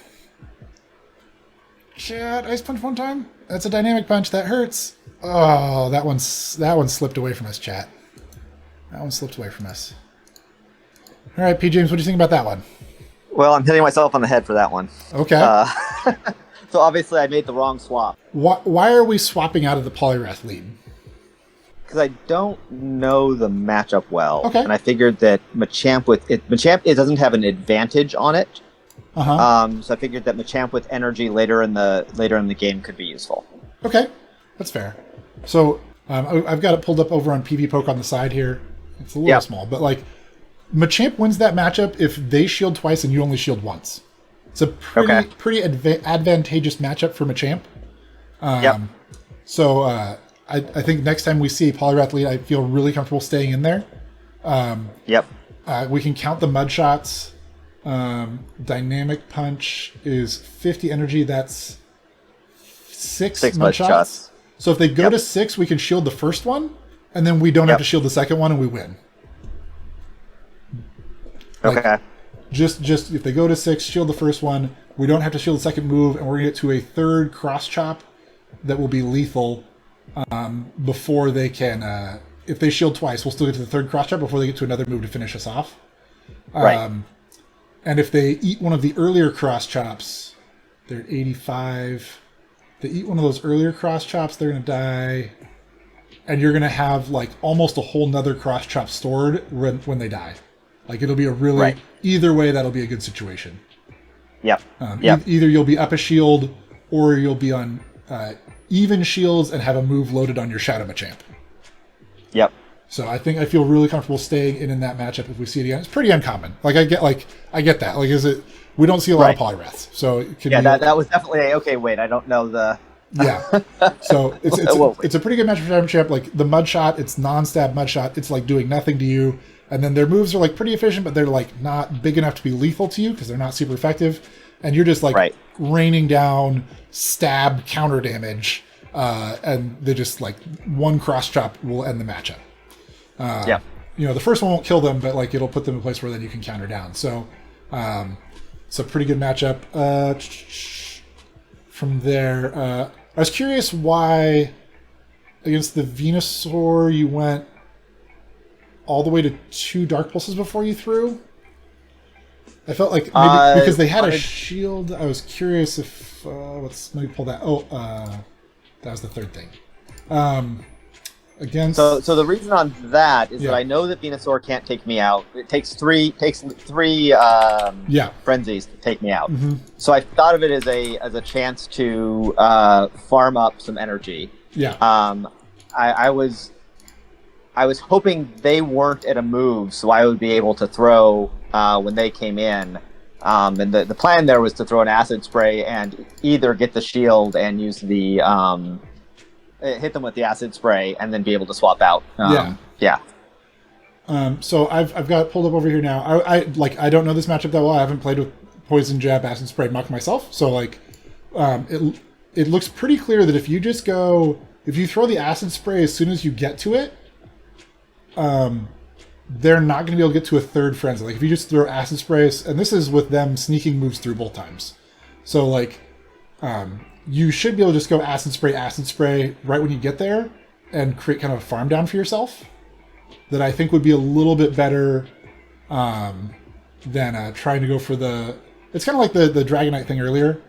Chat, Ice Punch one time? That's a dynamic punch. That hurts. Oh, that one slipped away from us, chat. That one slipped away from us. All right, P. James, what do you think about that one? Well, I'm hitting myself on the head for that one. Okay. So obviously I made the wrong swap. Why are we swapping out of the Poliwrath lead? because I don't know the matchup well, Okay. and I figured that Machamp it doesn't have an advantage on it. So I figured that Machamp with energy later in the game could be useful. Okay, that's fair. So I've got it pulled up over on PvPoke on the side here. It's a little small, but like Machamp wins that matchup if they shield twice and you only shield once. It's a pretty advantageous matchup for Machamp. So I think next time we see a Poliwrath lead, I feel really comfortable staying in there. We can count the mud shots. Dynamic Punch is 50 energy. That's six mud shots. So if they go to 6, we can shield the first one, and then we don't have to shield the second one, and we win. Like, just if they go to 6, shield the first one. We don't have to shield the second move, and we're going to get to a third cross chop that will be lethal before they can. If they shield twice, we'll still get to the third cross chop before they get to another move to finish us off. And if they eat one of the earlier cross chops, they're at 85. They eat one of those earlier cross chops, they're going to die. And you're going to have like almost a whole nother cross chop stored when they die. Like it'll be a really, either way, that'll be a good situation. Either you'll be up a shield or you'll be on even shields and have a move loaded on your Shadow Machamp. So I feel really comfortable staying in that matchup if we see it again. It's pretty uncommon. Like I get that. Like we don't see a lot of Poliwraths. So it could be, that was definitely okay. Wait, I don't know the. So it's a pretty good match for Shadow Machamp. Like the mud shot, it's non-stab mud shot. It's like doing nothing to you, and then their moves are like pretty efficient, but they're like not big enough to be lethal to you because they're not super effective, and you're just like raining down stab counter damage, and they just like one cross chop will end the matchup. The first one won't kill them, but like it'll put them in a place where then you can counter down. So it's a pretty good matchup. From there, I was curious why against the Venusaur you went all the way to 2 Dark Pulses before you threw. I felt like maybe because they had a shield. I was curious if let me pull that. That was the third thing. So the reason on that is that I know that Venusaur can't take me out. It takes three frenzies to take me out. So I thought of it as a chance to farm up some energy. I was hoping they weren't at a move, so I would be able to throw when they came in. And the plan there was to throw an acid spray and either get the shield and use the hit them with the acid spray and then be able to swap out. So I've got it pulled up over here now. I don't know this matchup that well. I haven't played with Poison Jab, Acid Spray, Muck myself. So it looks pretty clear that if you throw the Acid Spray as soon as you get to it, they're not going to be able to get to a third frenzy. Like if you just throw Acid Sprays, and this is with them sneaking moves through both times. So you should be able to just go Acid Spray right when you get there and create kind of a farm down for yourself that I think would be a little bit better than trying to go for the... It's kind of like the Dragonite thing earlier,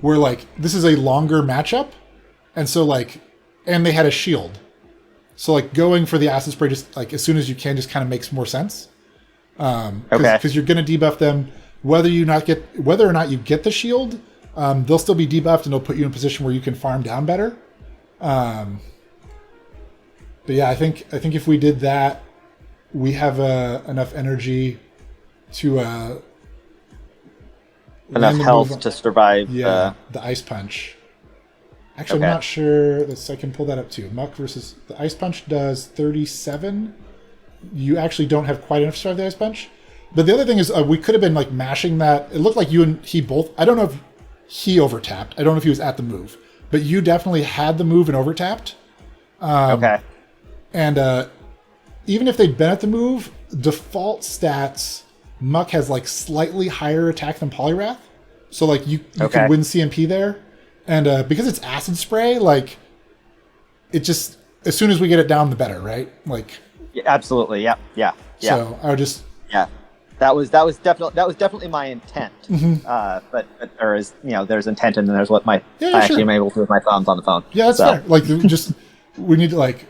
where this is a longer matchup, and so and they had a shield. So going for the Acid Spray just as soon as you can just kind of makes more sense. Because you're going to debuff them whether or not you get the shield. They'll still be debuffed, and they'll put you in a position where you can farm down better. But yeah, I think if we did that, we have enough energy to enough health to survive. The Ice Punch. Actually, I'm not sure. I can pull that up too. Muck versus the Ice Punch does 37. You actually don't have quite enough to survive the Ice Punch. But the other thing is, we could have been mashing that. It looked like you and he both. I don't know if he overtapped. I don't know if he was at the move, but you definitely had the move and overtapped. And even if they'd been at the move, default stats, Muck has slightly higher attack than Poliwrath. So you can win CMP there. And because it's Acid Spray, it just, as soon as we get it down, the better, right? Absolutely. Yeah. So I would just... That was definitely my intent. But there's intent, and then there's what I actually am able to do with my thumbs on the phone. Yeah, that's fair. we need to like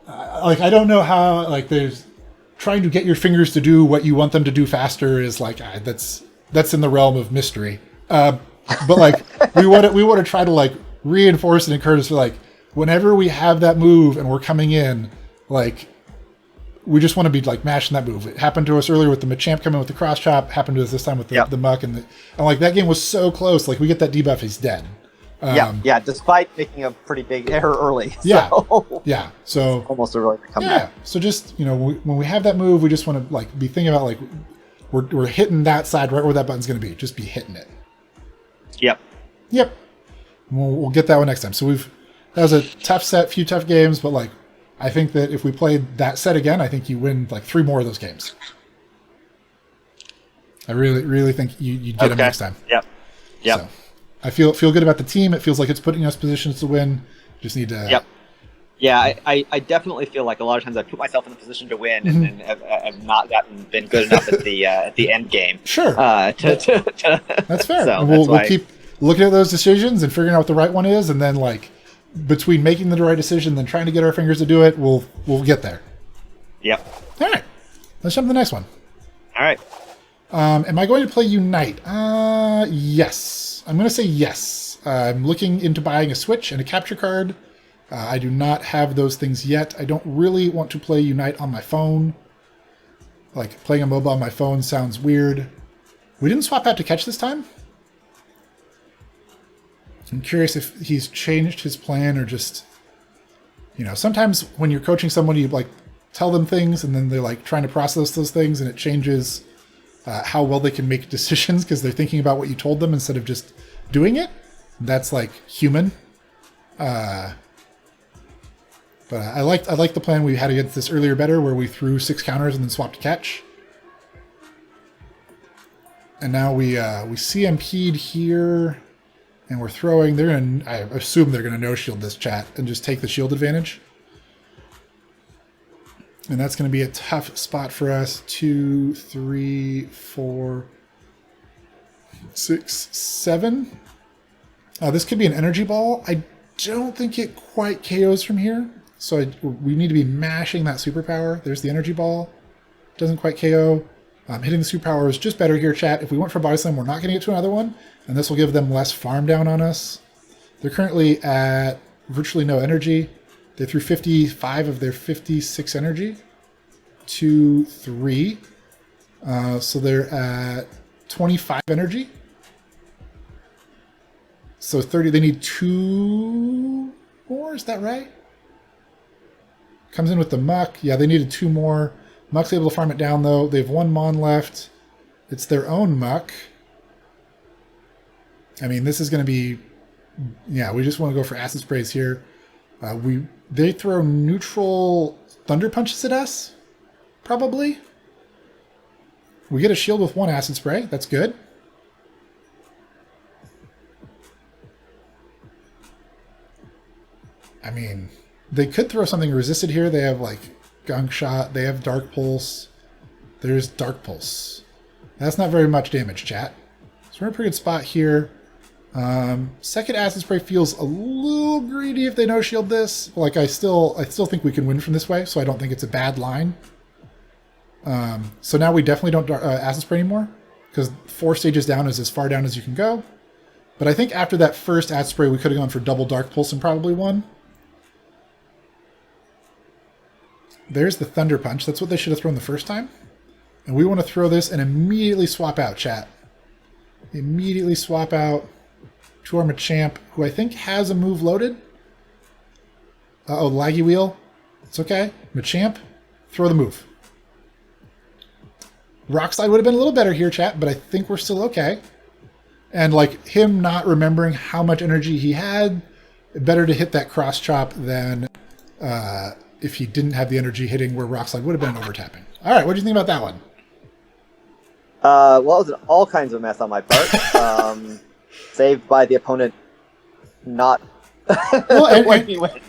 I don't know how like there's trying to get your fingers to do what you want them to do faster is like that's in the realm of mystery. But like we want to try to like reinforce and encourage for like whenever we have that move and we're coming in, like we just want to be like mashing that move. It happened to us earlier with the Machamp coming with the cross chop. Happened to us this time with the Muck and like that game was so close. Like we get that debuff, he's dead. Despite making a pretty big error early. So almost a really comeback. So just when we have that move, we just want to like be thinking about like we're hitting that side right where that button's going to be. Just be hitting it. Yep. We'll get that one next time. So that was a tough set, few tough games, but like I think that if we played that set again, I think you win like 3 more of those games. I really think you'd get them next time. Yep. So, I feel good about the team. It feels like it's putting us positions to win. Just need to. Yeah, I definitely feel like a lot of times I put myself in a position to win and have not been good enough at the end game. Sure. That's fair. So we'll keep looking at those decisions and figuring out what the right one is, and then like between making the right decision and then trying to get our fingers to do it, we'll get there. Yep. All right. Let's jump to the next one. All right. Am I going to play Unite? Yes. I'm going to say yes. I'm looking into buying a Switch and a capture card. I do not have those things yet. I don't really want to play Unite on my phone. Like, playing a MOBA on my phone sounds weird. We didn't swap out to catch this time. I'm curious if he's changed his plan or just... sometimes when you're coaching someone, you, like, tell them things, and then they're, like, trying to process those things, and it changes... how well they can make decisions because they're thinking about what you told them instead of just doing it. That's like human. But I like the plan we had against this earlier better, where we threw 6 counters and then swapped to catch. And now we CMP'd here, and we're throwing. I assume they're gonna no shield this chat and just take the shield advantage. And that's going to be a tough spot for us. 2, 3, 4, 6, 7. This could be an energy ball. I don't think it quite KOs from here. So we need to be mashing that superpower. There's the energy ball. Doesn't quite KO. Hitting the superpower is just better here, chat. If we went for body slam, we're not going to get to another one. And this will give them less farm down on us. They're currently at virtually no energy. They threw 55 of their 56 energy. 2, 3. So they're at 25 energy. So 30. They need 2 more. Is that right? Comes in with the Muck. Yeah, they needed 2 more. Muck's able to farm it down, though. They have 1 Mon left. It's their own Muck. I mean, this is going to be... Yeah, we just want to go for acid sprays here. They throw neutral thunder punches at us, probably. We get a shield with 1 acid spray. That's good. I mean, they could throw something resisted here. They have, like, Gunk Shot. They have Dark Pulse. There's Dark Pulse. That's not very much damage, chat. So we're in a pretty good spot here. Second acid spray feels a little greedy if they no shield this. Like I still think we can win from this way, so I don't think it's a bad line. So now we definitely don't acid spray anymore, because 4 stages down is as far down as you can go. But I think after that first acid spray, we could have gone for double Dark Pulse and probably won. There's the Thunder Punch. That's what they should have thrown the first time. And we want to throw this and immediately swap out, chat. Immediately swap out to our Machamp, who I think has a move loaded. Uh-oh, laggy wheel. It's okay. Machamp, throw the move. Rock Slide would have been a little better here, chat, but I think we're still okay. And like him not remembering how much energy he had, better to hit that cross chop than if he didn't have the energy hitting where Rock Slide would have been overtapping. All right, what do you think about that one? Well, it was all kinds of mess on my part. Saved by the opponent not well,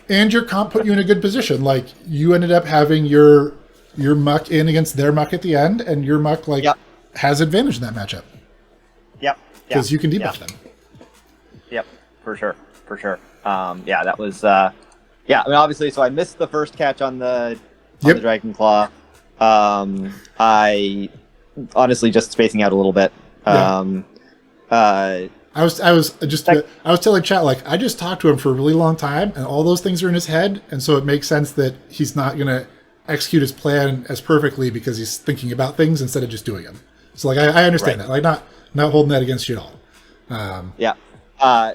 and your comp put you in a good position. Like, you ended up having your Muck in against their Muck at the end, and your Muck has advantage in that matchup. Yep. Because you can debuff them. Yep, for sure. Yeah, that was Yeah, I mean, obviously, so I missed the first catch on the Dragon Claw. I honestly just spacing out a little bit. I was telling chat, like, I just talked to him for a really long time, and all those things are in his head, and so it makes sense that he's not gonna execute his plan as perfectly because he's thinking about things instead of just doing them. So like I understand that, like not holding that against you at all.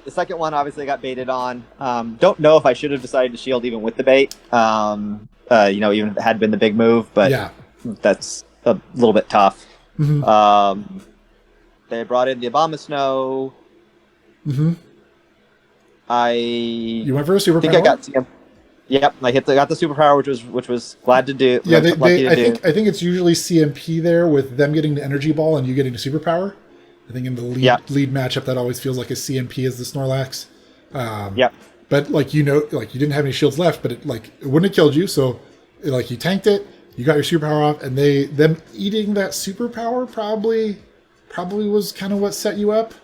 The second one obviously got baited on. Don't know if I should have decided to shield even with the bait. Even if it had been the big move, but that's a little bit tough. Mm-hmm. They brought in the Abomasnow. Mm-hmm. You went for a superpower? I think I got CM. Yep, I got the superpower, which was glad to do. Yeah, I think it's usually CMP there with them getting the energy ball and you getting the superpower. I think in the lead matchup that always feels like a CMP as the Snorlax. But you didn't have any shields left, but it wouldn't have killed you, so you tanked it, you got your superpower off, and them eating that superpower probably was kind of what set you up.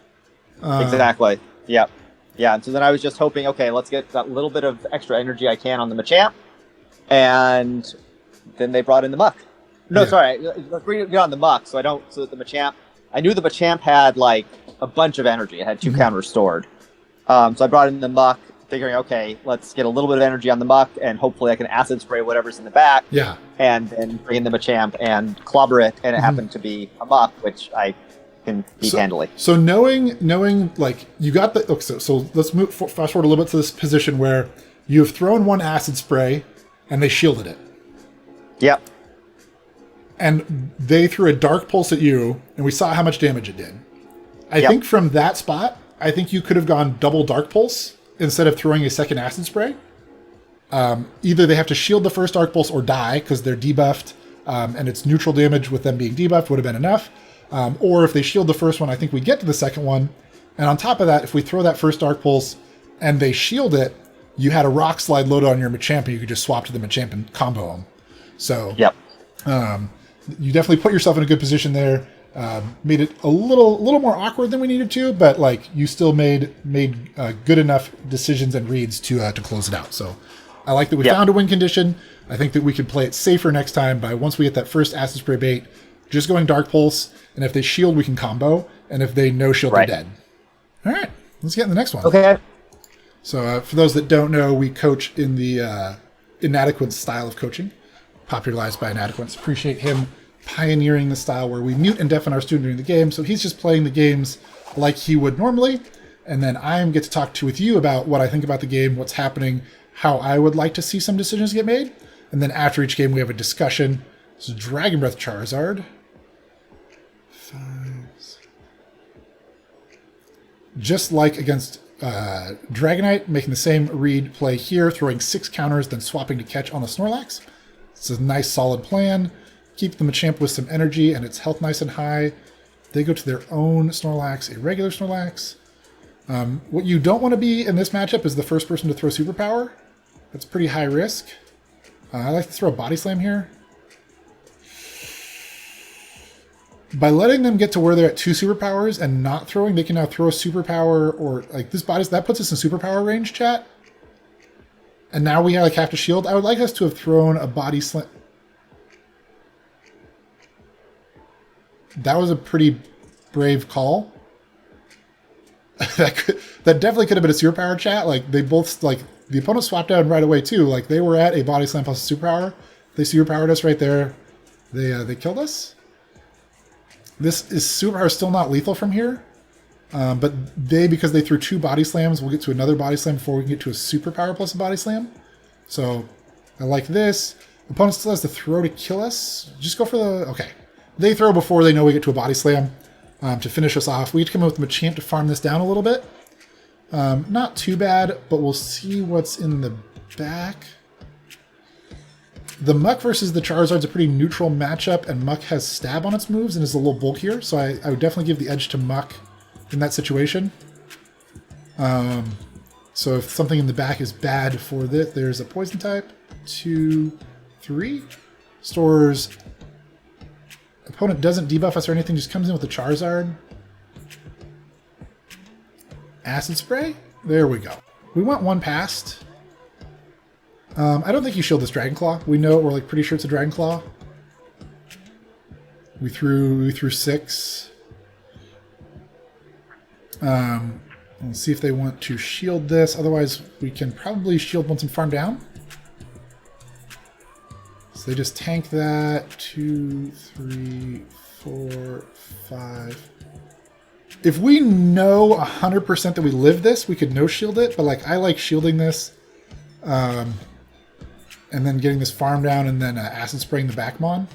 Exactly. Yep. Yeah, and so then I was just hoping, okay, let's get that little bit of extra energy I can on the Machamp, and then they brought in the Muck. No, sorry, let's bring it on the Muck, so that the Machamp, I knew the Machamp had a bunch of energy. It had 2 counters stored. So I brought in the Muck, figuring, okay, let's get a little bit of energy on the Muck, and hopefully I can acid spray whatever's in the back. Yeah. And then bring in the Machamp and clobber it, and it happened to be a Muck, which I can beat handily. So knowing you got the so let's fast forward a little bit to this position where you have thrown one acid spray and they shielded it. Yep. And they threw a dark pulse at you, and we saw how much damage it did. I think from that spot, I think you could have gone double dark pulse instead of throwing a second acid spray. Either they have to shield the first dark pulse or die because they're debuffed, and it's neutral damage with them being debuffed would have been enough. Or if they shield the first one, I think we get to the second one. And on top of that, if we throw that first Dark Pulse and they shield it, you had a Rock Slide loaded on your Machamp, and you could just swap to the Machamp and combo them. So you definitely put yourself in a good position there. Made it a little more awkward than we needed to, but you still made good enough decisions and reads to close it out. So I like that we found a win condition. I think that we can play it safer next time by once we get that first Acid Spray bait, just going Dark Pulse, and if they shield, we can combo, and if they no shield, they're dead. All right, let's get in the next one. Okay. So for those that don't know, we coach in the Inadequate style of coaching, popularized by Inadequate. Appreciate him pioneering the style where we mute and deafen our student during the game, so he's just playing the games like he would normally, and then I get to talk with you about what I think about the game, what's happening, how I would like to see some decisions get made, and then after each game we have a discussion. So Dragon Breath Charizard. Just like against Dragonite, making the same read play here, throwing 6 counters, then swapping to catch on the Snorlax. It's a nice solid plan. Keep the Machamp with some energy and its health nice and high. They go to their own Snorlax, a regular Snorlax. What you don't want to be in this matchup is the first person to throw Superpower. That's pretty high risk. I like to throw a Body Slam here. By letting them get to where they're at 2 superpowers and not throwing, they can now throw a superpower, or this body, that puts us in superpower range, chat. And now we have to shield. I would like us to have thrown a Body Slam. That was a pretty brave call. that definitely could have been a superpower, chat. They both the opponent swapped out right away too. They were at a Body Slam plus a superpower. They superpowered us right there. They killed us. This is superpower still not lethal from here, but because they threw 2 Body Slams, we'll get to another Body Slam before we can get to a superpower plus a Body Slam. So I like this. Opponent still has to throw to kill us. Just go for the... Okay. They throw before they know we get to a Body Slam to finish us off. We have to come up with Machamp to farm this down a little bit. Not too bad, but we'll see what's in the back. The Muck versus the Charizard is a pretty neutral matchup, and Muck has stab on its moves and is a little bulkier, so I would definitely give the edge to Muck in that situation. So if something in the back is bad for this, there's a Poison type. 2, 3. Stores. Opponent doesn't debuff us or anything, just comes in with the Charizard. Acid Spray? There we go. We want one past. I don't think you shield this Dragon Claw. We know, we're like pretty sure it's a Dragon Claw. We threw 6. Let's see if they want to shield this. Otherwise, we can probably shield once and farm down. So they just tank that. 2, 3, 4, 5. If we know 100% that we live this, we could no shield it. But like I like shielding this, and then getting this farm down, and then acid spraying the Backmon.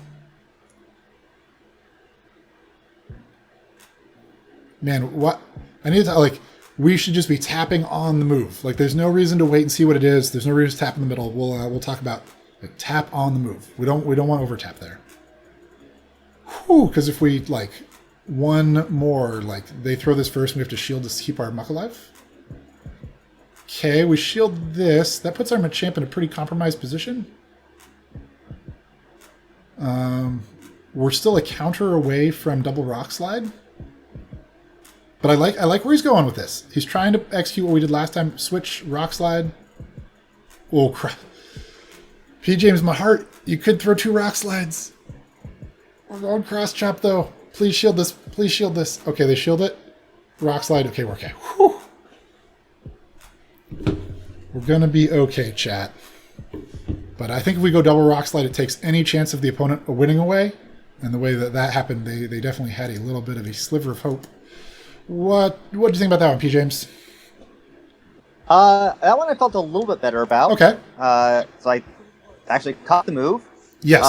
Man, what I need to like. We should just be tapping on the move. Like, there's no reason to wait and see what it is. There's no reason to tap in the middle. We'll talk about like tap on the move. We don't want over tap there. Whew, because if we like one more, like they throw this first, and we have to shield this to keep our muck alive. Okay, we shield this. That puts our Machamp in a pretty compromised position. We're still a counter away from double Rock Slide. But I like where he's going with this. He's trying to execute what we did last time. Switch Rock Slide. Oh crap! P. James, my heart. You could throw 2 Rock Slides. We're going cross chop though. Please shield this. Please shield this. Okay, they shield it. Rock Slide. Okay, we're okay. Whew. We're gonna be okay, chat. But I think if we go double Rock Slide, it takes any chance of the opponent winning away. And the way that happened, they definitely had a little bit of a sliver of hope. What do you think about that one, P. James? That one I felt a little bit better about. Okay. So I actually caught the move. Yes.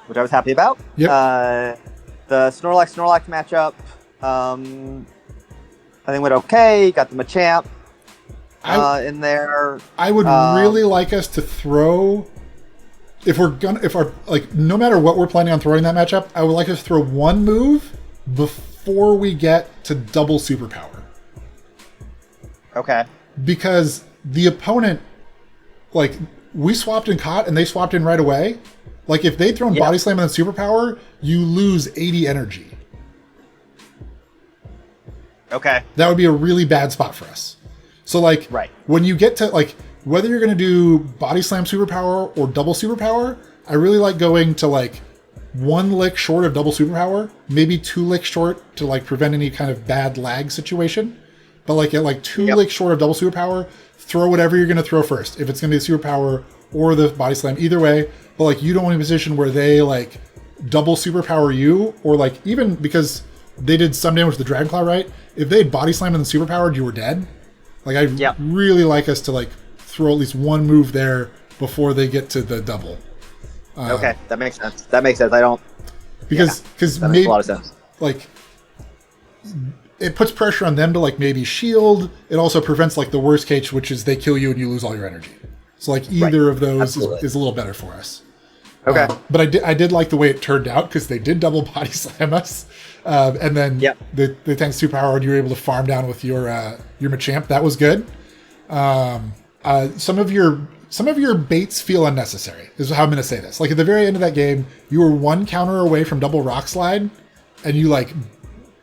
Which I was happy about. Yep. The Snorlax matchup, I think went okay. Got the Machamp in there. I would really like us to throw. If no matter what we're planning on throwing that matchup, I would like us to throw one move before we get to double superpower. Okay. Because the opponent, like, we swapped and caught, and they swapped in right away. Like, if they'd thrown Body Slam and then superpower, you lose 80 energy. Okay. That would be a really bad spot for us. So, like, when you get to, like, whether you're going to do Body Slam superpower or double superpower, I really like going to, like, 1 lick short of double superpower, maybe 2 licks short to like prevent any kind of bad lag situation. But like at like 2 licks short of double superpower, throw whatever you're going to throw first. If it's going to be the superpower or the Body Slam, either way. But like you don't want to be in a position where they like double superpower you, or like even because they did some damage with the Dragon Claw, right? If they had Body Slam and then superpowered, you were dead. Like I'd really like us to like throw at least one move there before they get to the double. Okay, that makes sense. I don't because that makes a lot of sense. Like it puts pressure on them to like maybe shield. It also prevents like the worst case, which is they kill you and you lose all your energy. So like either of those is a little better for us. Okay, but I did like the way it turned out because they did double Body Slam us, and then the thanks to power and you were able to farm down with your Machamp. That was good. Some of your baits feel unnecessary, is how I'm going to say this. Like, at the very end of that game, you were 1 counter away from double Rock Slide, and you, like,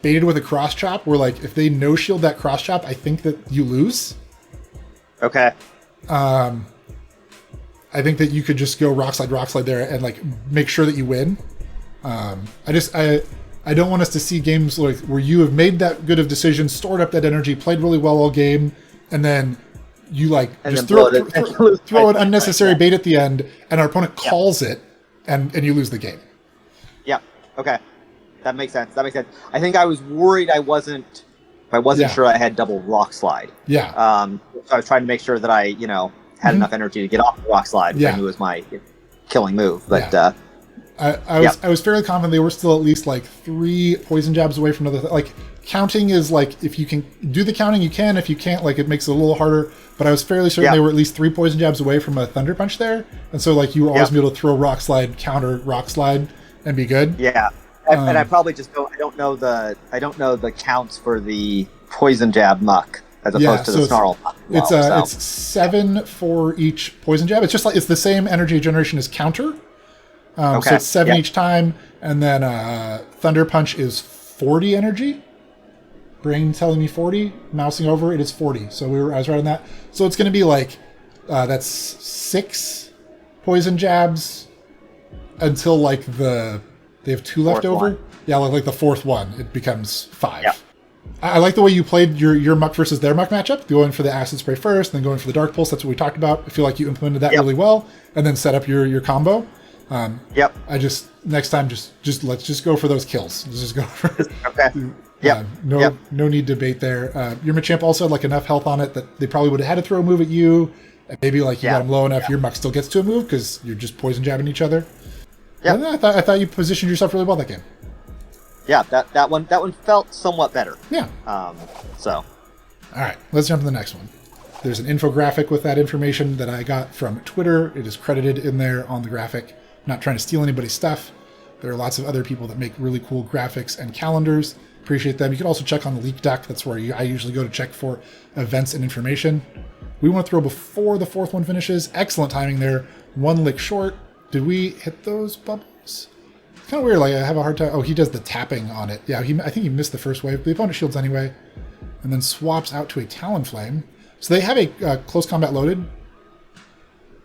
baited with a Cross Chop, where, like, if they no-shield that Cross Chop, I think that you lose. Okay. I think that you could just go Rock Slide there, and, like, make sure that you win. I don't want us to see games like where you have made that good of decisions, stored up that energy, played really well all game, and then you like and just throw an unnecessary bait at the end, and our opponent calls it, and you lose the game. Yeah. Okay. That makes sense. I think I was worried I wasn't sure I had double Rock Slide. Yeah. So I was trying to make sure that I, had enough energy to get off the Rock Slide, which I knew was my killing move. But I was fairly confident they were still at least like 3 poison jabs away from another. Like counting is like if you can do the counting, you can. If you can't, like it makes it a little harder. But I was fairly certain they were at least 3 poison jabs away from a Thunder Punch there, and so like you were always be able to throw Rock Slide, counter Rock Slide, and be good. Yeah, and I probably just don't. I don't know the counts for the poison jab muck as opposed to the snarl. It's 7 for each poison jab. It's just like it's the same energy generation as counter. So it's 7 each time, and then Thunder Punch is 40 energy. Brain telling me 40, mousing over, it is 40. So I was right on that. So it's going to be like That's 6 poison jabs until like they have 2 left over. One. Yeah, like the 4th one, it becomes 5. Yep. I like the way you played your muck versus their muck matchup, going for the acid spray first, then going for the dark pulse. That's what we talked about. I feel like you implemented that really well, and then set up your combo. Yep. Next time let's just go for those kills. Let's just go for Okay. Yep. No need to debate there. Your Machamp also had like enough health on it that they probably would have had to throw a move at you. And maybe like you got him low enough, your muck still gets to a move because you're just poison jabbing each other. Yeah. I thought you positioned yourself really well that game. Yeah, that one felt somewhat better. Yeah. So. All right, let's jump to the next one. There's an infographic with that information that I got from Twitter. It is credited in there on the graphic. I'm not trying to steal anybody's stuff. There are lots of other people that make really cool graphics and calendars. Appreciate them. You can also check on the leak deck. That's where I usually go to check for events and information. We want to throw before the 4th one finishes. Excellent timing there. 1 lick short. Did we hit those bubbles? It's kind of weird. Like I have a hard time. Oh, he does the tapping on it. Yeah, I think he missed the first wave. But the opponent shields anyway. And then swaps out to a Talonflame. So they have a close combat loaded.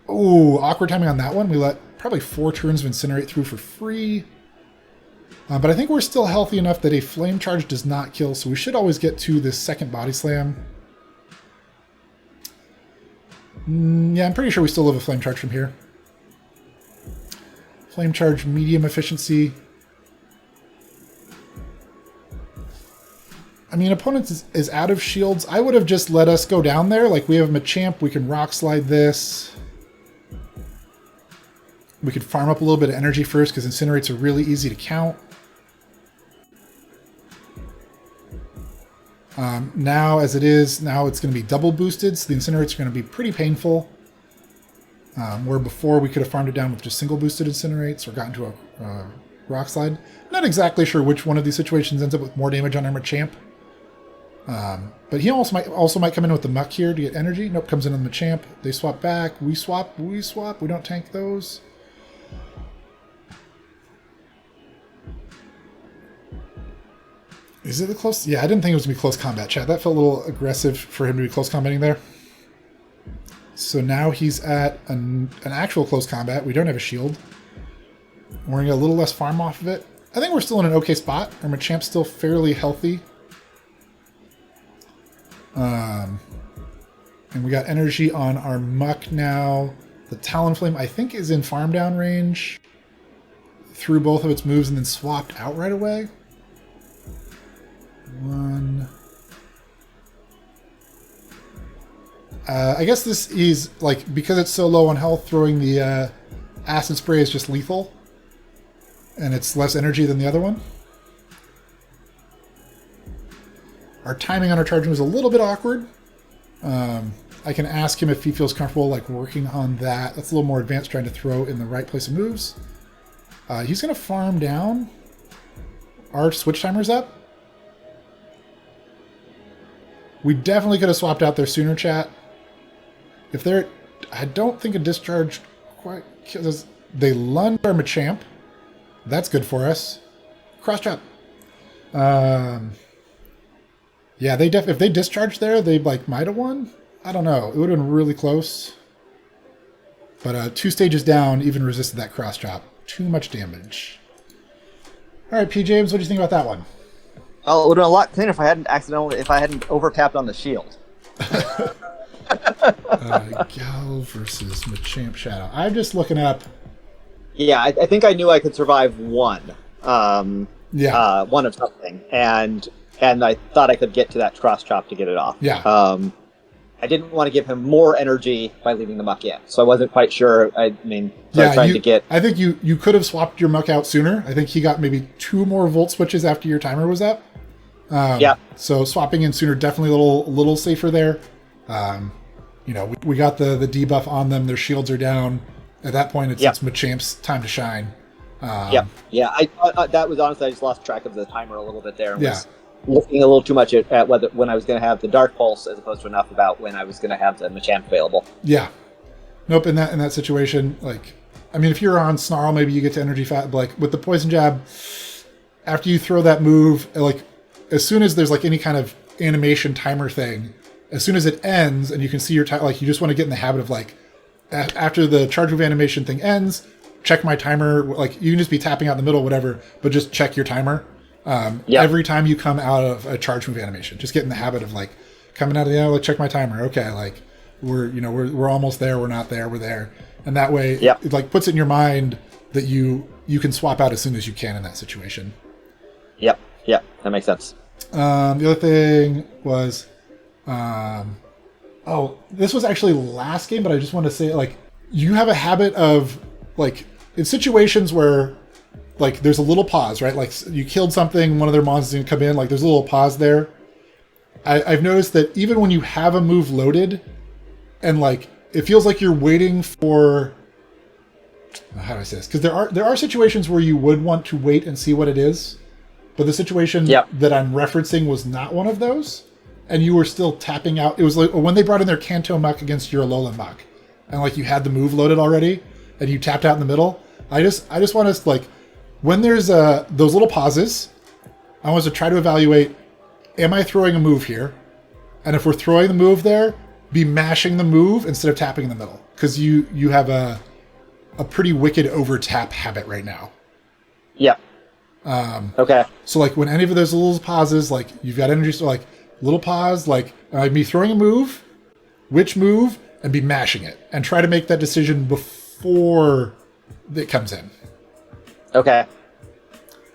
Oh, awkward timing on that one. We let probably 4 turns of Incinerate through for free. But I think we're still healthy enough that a Flame Charge does not kill. So we should always get to this second Body Slam. Yeah, I'm pretty sure we still live a Flame Charge from here. Flame Charge, medium efficiency. I mean, opponent is out of shields. I would have just let us go down there. Like, we have Machamp. We can Rock Slide this. We could farm up a little bit of energy first because Incinerates are really easy to count. Now, as it is, now it's going to be double boosted, so the Incinerates are going to be pretty painful. Where before we could have farmed it down with just single boosted Incinerates or gotten to a Rock Slide. Not exactly sure which one of these situations ends up with more damage on our Machamp. But he also might come in with the Muck here to get energy. Nope, comes in on the Machamp. They swap back. We swap. We don't tank those. Is it the close? Yeah, I didn't think it was going to be close combat, chat. That felt a little aggressive for him to be close combating there. So now he's at an actual close combat. We don't have a shield. We're going to get a little less farm off of it. I think we're still in an okay spot. Our Machamp's still fairly healthy. And we got energy on our Muck now. The Talonflame, I think, is in farm down range. Threw both of its moves and then swapped out right away. 1. I guess this is, like, because it's so low on health, throwing the Acid Spray is just lethal. And it's less energy than the other one. Our timing on our charging was a little bit awkward. I can ask him if he feels comfortable like working on that. That's a little more advanced, trying to throw in the right place of moves. He's going to farm down. Our switch timer's up. We definitely could have swapped out there sooner, chat. If they're... I don't think a discharge quite kills... They lunge our Machamp. That's good for us. Cross trap. Yeah, if they discharged there, they like might have won. I don't know. It would have been really close. But 2 stages down, even resisted that cross chop. Too much damage. All right, P. James, what do you think about that one? Oh, it would have been a lot cleaner if I hadn't over tapped on the shield. Gal versus Machamp Shadow. I'm just looking up. Yeah, I think I knew I could survive one. One of something, and I thought I could get to that cross chop to get it off. Yeah. I didn't want to give him more energy by leaving the Muck in, so I wasn't quite sure. I tried to get... I think you could have swapped your Muck out sooner. I think he got maybe 2 more Volt switches after your timer was up. So swapping in sooner, definitely a little safer there. We got the debuff on them. Their shields are down. At that point, it's Machamp's time to shine. I that was honestly, I just lost track of the timer a little bit there. And was looking a little too much at when I was going to have the Dark Pulse as opposed to enough about when I was going to have the Machamp available. Yeah. Nope, in that situation, if you're on Snarl, maybe you get to Energy Fat, but with the Poison Jab, after you throw that move, as soon as there's any kind of animation timer thing, as soon as it ends and you can see your time, like you just want to get in the habit of like, after the charge move animation thing ends, check my timer. Like you can just be tapping out in the middle, whatever, but just check your timer. Every time you come out of a charge move animation, just get in the habit of like coming out of the, like check my timer. Okay. Like we're almost there. We're not there. We're there. And that way it like puts it in your mind that you can swap out as soon as you can in that situation. Yep. That makes sense. The other thing was, this was actually last game, but I just want to say, like, you have a habit of, like, in situations where, like, there's a little pause, right? Like, you killed something, one of their monsters is going to come in, like, there's a little pause there. I've noticed that even when you have a move loaded, and, like, it feels like you're waiting for, how do I say this? Because there are situations where you would want to wait and see what it is, but the situation that I'm referencing was not one of those. And you were still tapping out. It was like when they brought in their Kanto Muck against your Alolan Muck, and like you had the move loaded already, and you tapped out in the middle. I just want us, like, when there's those little pauses, I want us to try to evaluate: am I throwing a move here? And if we're throwing the move there, be mashing the move instead of tapping in the middle, because you have a pretty wicked over tap habit right now. Yep. Okay. So like when any of those little pauses, like you've got energy, so like. Little pause, like me throwing a move, which move, and be mashing it, and try to make that decision before it comes in. Okay.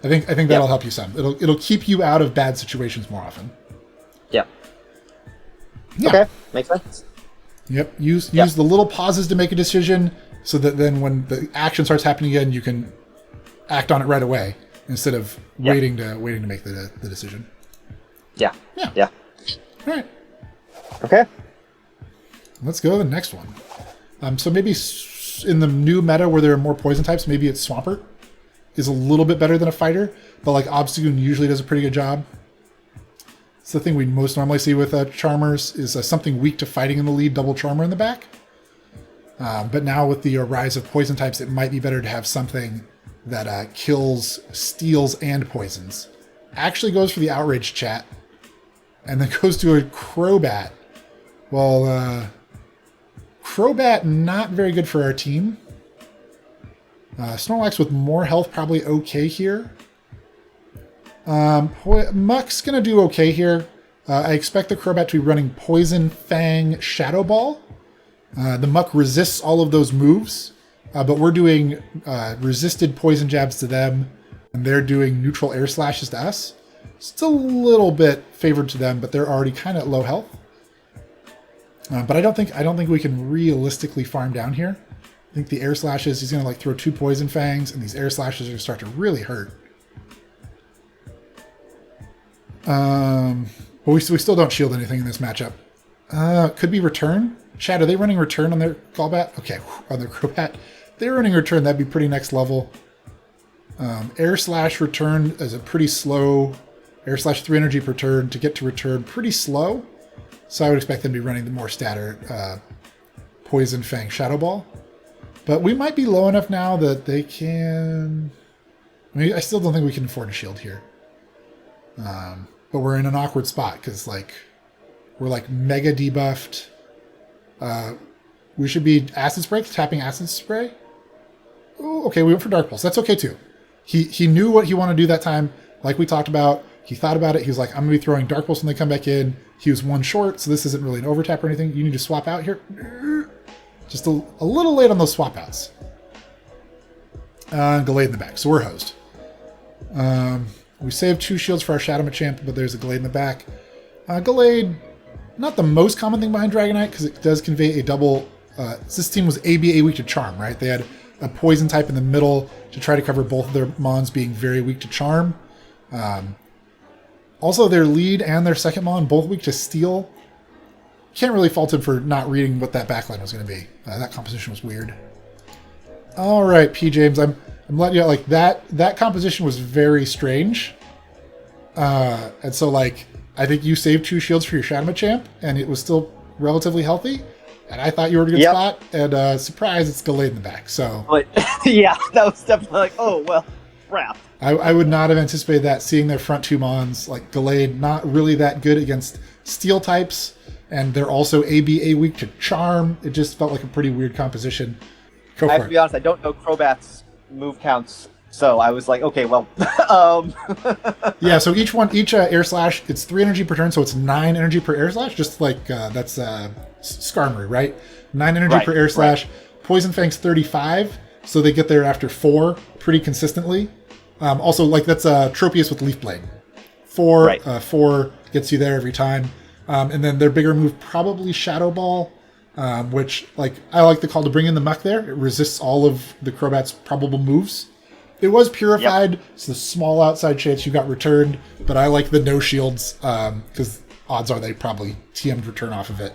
I think that'll help you some. It'll keep you out of bad situations more often. Yeah. Okay, makes sense. Yep. Use the little pauses to make a decision, so that then when the action starts happening again, you can act on it right away instead of waiting to make the decision. Yeah. All right. Okay. Let's go to the next one. So maybe in the new meta where there are more poison types, maybe it's Swampert is a little bit better than a fighter, but like Obstagoon usually does a pretty good job. It's the thing we most normally see with Charmers is something weak to fighting in the lead, double Charmer in the back. But now with the rise of poison types, it might be better to have something that kills, steals, and poisons. Actually goes for the Outrage chat. And then goes to a Crobat. Well, Crobat not very good for our team. Snorlax with more health probably okay here. Muck's going to do okay here. I expect the Crobat to be running Poison, Fang, Shadow Ball. The Muck resists all of those moves, but we're doing resisted Poison Jabs to them, and they're doing neutral Air Slashes to us. It's a little bit favored to them, but they're already kind of low health. But I don't think we can realistically farm down here. I think the Air Slashes, he's going to like throw 2 Poison Fangs, and these Air Slashes are going to start to really hurt. But we still don't shield anything in this matchup. Could be Return. Chad, are they running Return on their Golbat? Okay, on their Crobat. If they're running Return, that'd be pretty next level. Air Slash Return is a pretty slow... Air Slash 3 energy per turn to get to Return, pretty slow. So I would expect them to be running the more statter Poison Fang Shadow Ball. But we might be low enough now that they can... I mean, I still don't think we can afford a shield here. But we're in an awkward spot because, like, we're like mega debuffed. We should be Acid Spray, tapping Acid Spray. Ooh, okay, we went for Dark Pulse. That's okay too. He knew what he wanted to do that time. Like we talked about, he thought about it. He was like, I'm going to be throwing Dark Pulse when they come back in. He was 1 short, so this isn't really an overtap or anything. You need to swap out here. Just a little late on those swap outs. Gallade in the back, so we're hosed. We saved 2 shields for our Shadow Machamp, but there's a Gallade in the back. Gallade, not the most common thing behind Dragonite, because it does convey a double... this team was ABA weak to Charm, right? They had a Poison type in the middle to try to cover both of their Mons being very weak to Charm. Also, their lead and their second Mon, both weak to Steel. Can't really fault him for not reading what that backline was going to be. That composition was weird. All right, P. James, I'm letting you out. Like, that composition was very strange. And so, like, I think you saved 2 shields for your Shadow Machamp, and it was still relatively healthy. And I thought you were in a good spot, and surprise, it's Gallade in the back. So, yeah, that was definitely like, oh, well, crap. I would not have anticipated that, seeing their front 2 Mons. Like, Gallade, not really that good against Steel types. and they're also AB weak to Charm. It just felt like a pretty weird composition. I have to be honest, I don't know Crobat's move counts, so I was like, okay, well, Yeah, so each Air Slash, it's 3 energy per turn, so it's 9 energy per Air Slash, just like that's Skarmory, right? 9 energy per Air Slash. Poison Fang's 35, so they get there after 4 pretty consistently. Also, like that's Tropius with Leaf Blade. 4 gets you there every time. And then their bigger move, probably Shadow Ball, which like I like the call to bring in the Muck there. It resists all of the Crobat's probable moves. It was purified, so the small outside chance you got returned, but I like the no shields because odds are they probably TM'd return off of it.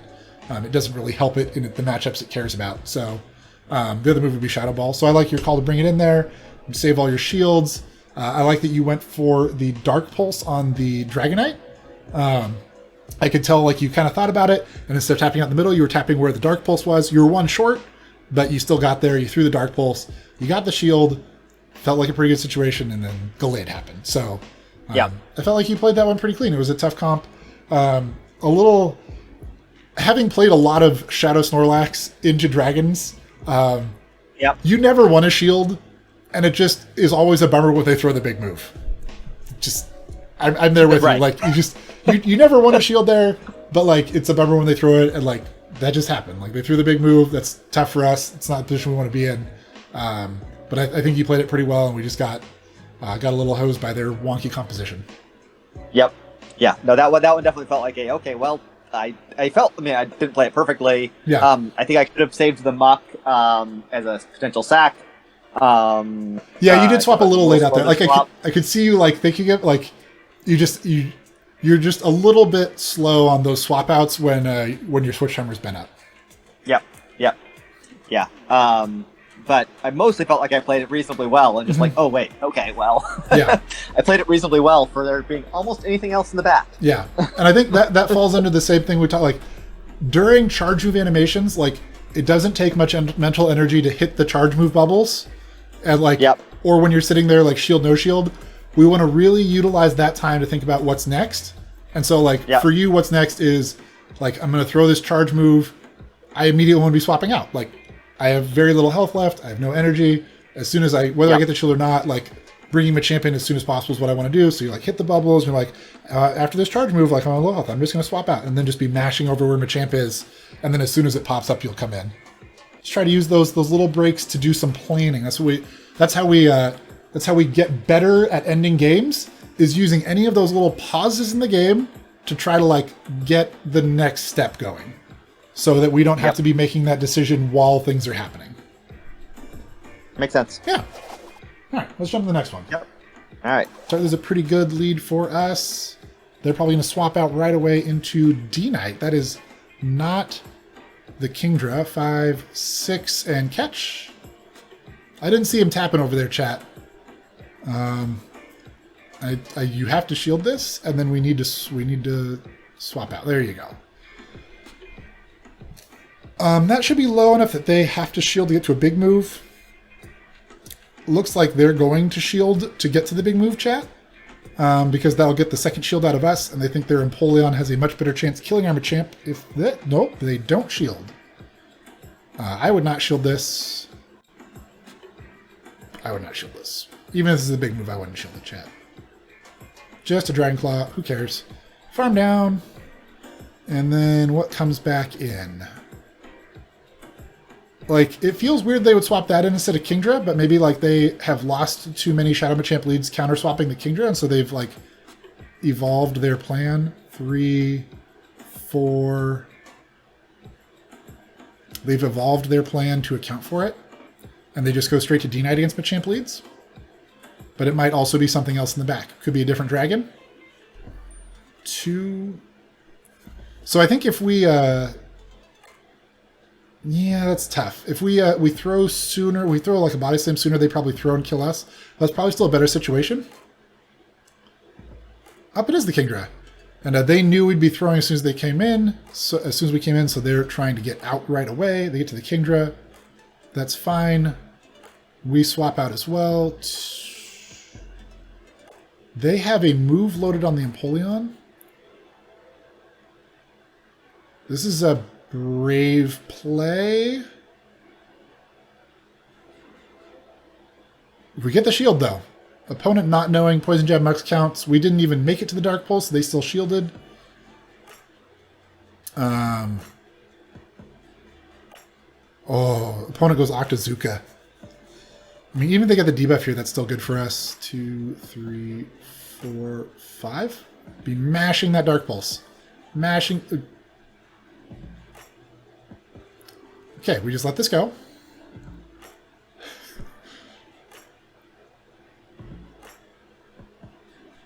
It doesn't really help it in the matchups it cares about. So the other move would be Shadow Ball. So I like your call to bring it in there, save all your shields. I like that you went for the Dark Pulse on the Dragonite. I could tell like you kind of thought about it, and instead of tapping out in the middle, you were tapping where the Dark Pulse was. You were 1 short, but you still got there. You threw the Dark Pulse. You got the shield. Felt like a pretty good situation, and then Gallade happened. So I felt like you played that one pretty clean. It was a tough comp. Having played a lot of Shadow Snorlax into Dragons, you never want a shield, and it just is always a bummer when they throw the big move. Just, I'm there with you. Like you never want a shield there, but like it's a bummer when they throw it, and like that just happened. Like they threw the big move. That's tough for us. It's not the position we want to be in. But I think you played it pretty well, and we just got a little hosed by their wonky composition. Yep. Yeah. No, that one definitely felt like I didn't play it perfectly. Yeah. I think I could have saved the Muck as a potential sack. You did swap a little late out there. Like I could see you like thinking of like you're just a little bit slow on those swap outs when your switch timer's been up. Yep. Yeah. But I mostly felt like I played it reasonably well, and just like, oh wait, okay, well, yeah, I played it reasonably well for there being almost anything else in the back. Yeah, and I think that falls under the same thing we talked like during charge move animations. Like it doesn't take much mental energy to hit the charge move bubbles, and like, or when you're sitting there like shield no shield, we want to really utilize that time to think about what's next. And so like for you, what's next is like I'm going to throw this charge move. I immediately want to be swapping out like. I have very little health left. I have no energy. As soon as whether I get the shield or not, like bringing Machamp in as soon as possible is what I want to do. So you like hit the bubbles. You're like, after this charge move, like I'm on low health. I'm just going to swap out and then just be mashing over where Machamp is. And then as soon as it pops up, you'll come in. Just try to use those little breaks to do some planning. That's how we get better at ending games. Is using any of those little pauses in the game to try to like get the next step going. So that we don't have to be making that decision while things are happening. Makes sense. Yeah. All right, let's jump to the next one. Yep. All right. So there's a pretty good lead for us. They're probably going to swap out right away into D-Knight. That is not the Kingdra. 5, 6, and catch. I didn't see him tapping over there, chat. You have to shield this, and then we need to swap out. There you go. That should be low enough that they have to shield to get to a big move. Looks like they're going to shield to get to the big move, chat, because that'll get the second shield out of us, and they think their Empoleon has a much better chance killing our Machamp if nope, they don't shield. I would not shield this. Even if this is a big move, I wouldn't shield the chat. Just a Dragon Claw, who cares? Farm down, and then what comes back in? Like, it feels weird they would swap that in instead of Kingdra, but maybe, like, they have lost too many Shadow Machamp leads counter-swapping the Kingdra, and so they've, like, evolved their plan. 3, 4... They've evolved their plan to account for it, and they just go straight to D-Knight against Machamp leads. But it might also be something else in the back. Could be a different dragon. 2... So I think if we... Yeah, that's tough. If we throw sooner, we throw like a body slam sooner, they probably throw and kill us. That's probably still a better situation. Up it is the Kingdra. And they knew we'd be throwing as soon as they came in. So as soon as we came in, so they're trying to get out right away. They get to the Kingdra. That's fine. We swap out as well. They have a move loaded on the Empoleon. This is a brave play. If we get the shield, though. Opponent not knowing Poison Jab Mux counts. We didn't even make it to the Dark Pulse. So they still shielded. Oh, opponent goes Octazooka. I mean, even if they get the debuff here, that's still good for us. 2, 3, 4, 5. Be mashing that Dark Pulse. Mashing. Okay, we just let this go.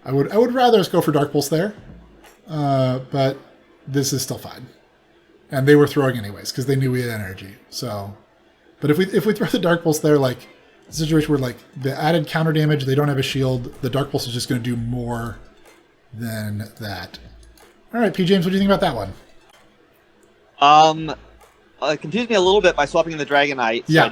I would rather us go for Dark Pulse there, but this is still fine. And they were throwing anyways because they knew we had energy. So, but if we throw the Dark Pulse there, like the situation where like the added counter damage, they don't have a shield. The Dark Pulse is just going to do more than that. All right, P. James, what do you think about that one? It confused me a little bit by swapping in the Dragonite, so yeah.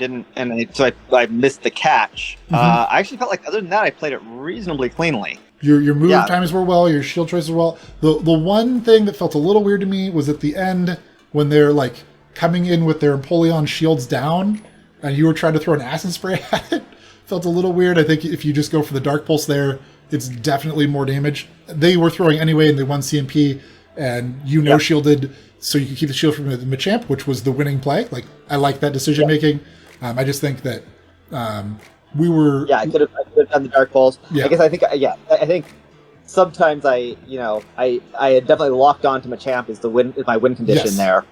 I missed the catch. I actually felt like other than that, I played it reasonably cleanly. Your move times were well, your shield choices were well. The one thing that felt a little weird to me was at the end when they're like coming in with their Empoleon shields down, and you were trying to throw an acid spray at it. Felt a little weird. I think if you just go for the Dark Pulse there, it's definitely more damage. They were throwing anyway, and they won CMP, and shielded, so you could keep the shield from the Machamp, which was the winning play. Like I like that decision making. I just think that we were. Yeah, I could have done the Dark Pulse. Yeah. I think sometimes I had definitely locked on to Machamp as my win condition there.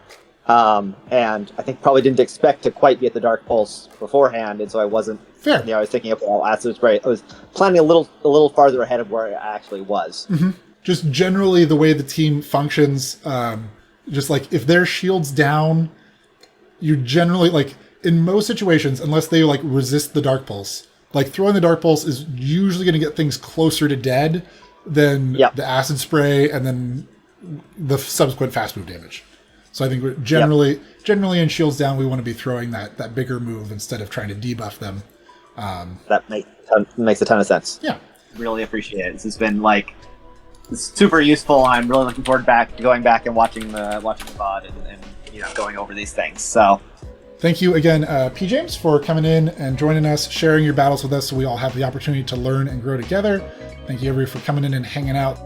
And I think probably didn't expect to quite be at the Dark Pulse beforehand, and so I wasn't. Fair. I was thinking of all acid spray. I was planning a little farther ahead of where I actually was. Mm-hmm. Just generally the way the team functions, just like if their shield's down, you generally like in most situations, unless they like resist the Dark Pulse, like throwing the Dark Pulse is usually going to get things closer to dead than the acid spray and then the subsequent fast move damage. So I think we're generally in shields down, we want to be throwing that bigger move instead of trying to debuff them. That makes a ton of sense. Yeah, really appreciate it. This has been super useful. I'm really looking forward to going back and watching the VOD and going over these things. So thank you again, P. James, for coming in and joining us, sharing your battles with us, so we all have the opportunity to learn and grow together. Thank you, everybody, for coming in and hanging out.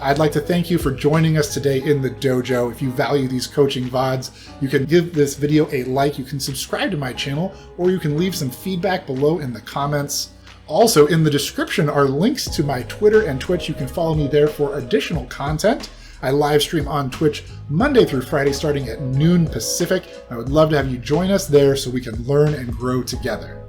I'd like to thank you for joining us today in the dojo. If you value these coaching VODs, you can give this video a like, you can subscribe to my channel, or you can leave some feedback below in the comments. Also, in the description are links to my Twitter and Twitch. You can follow me there for additional content. I live stream on Twitch Monday through Friday starting at noon Pacific. I would love to have you join us there so we can learn and grow together.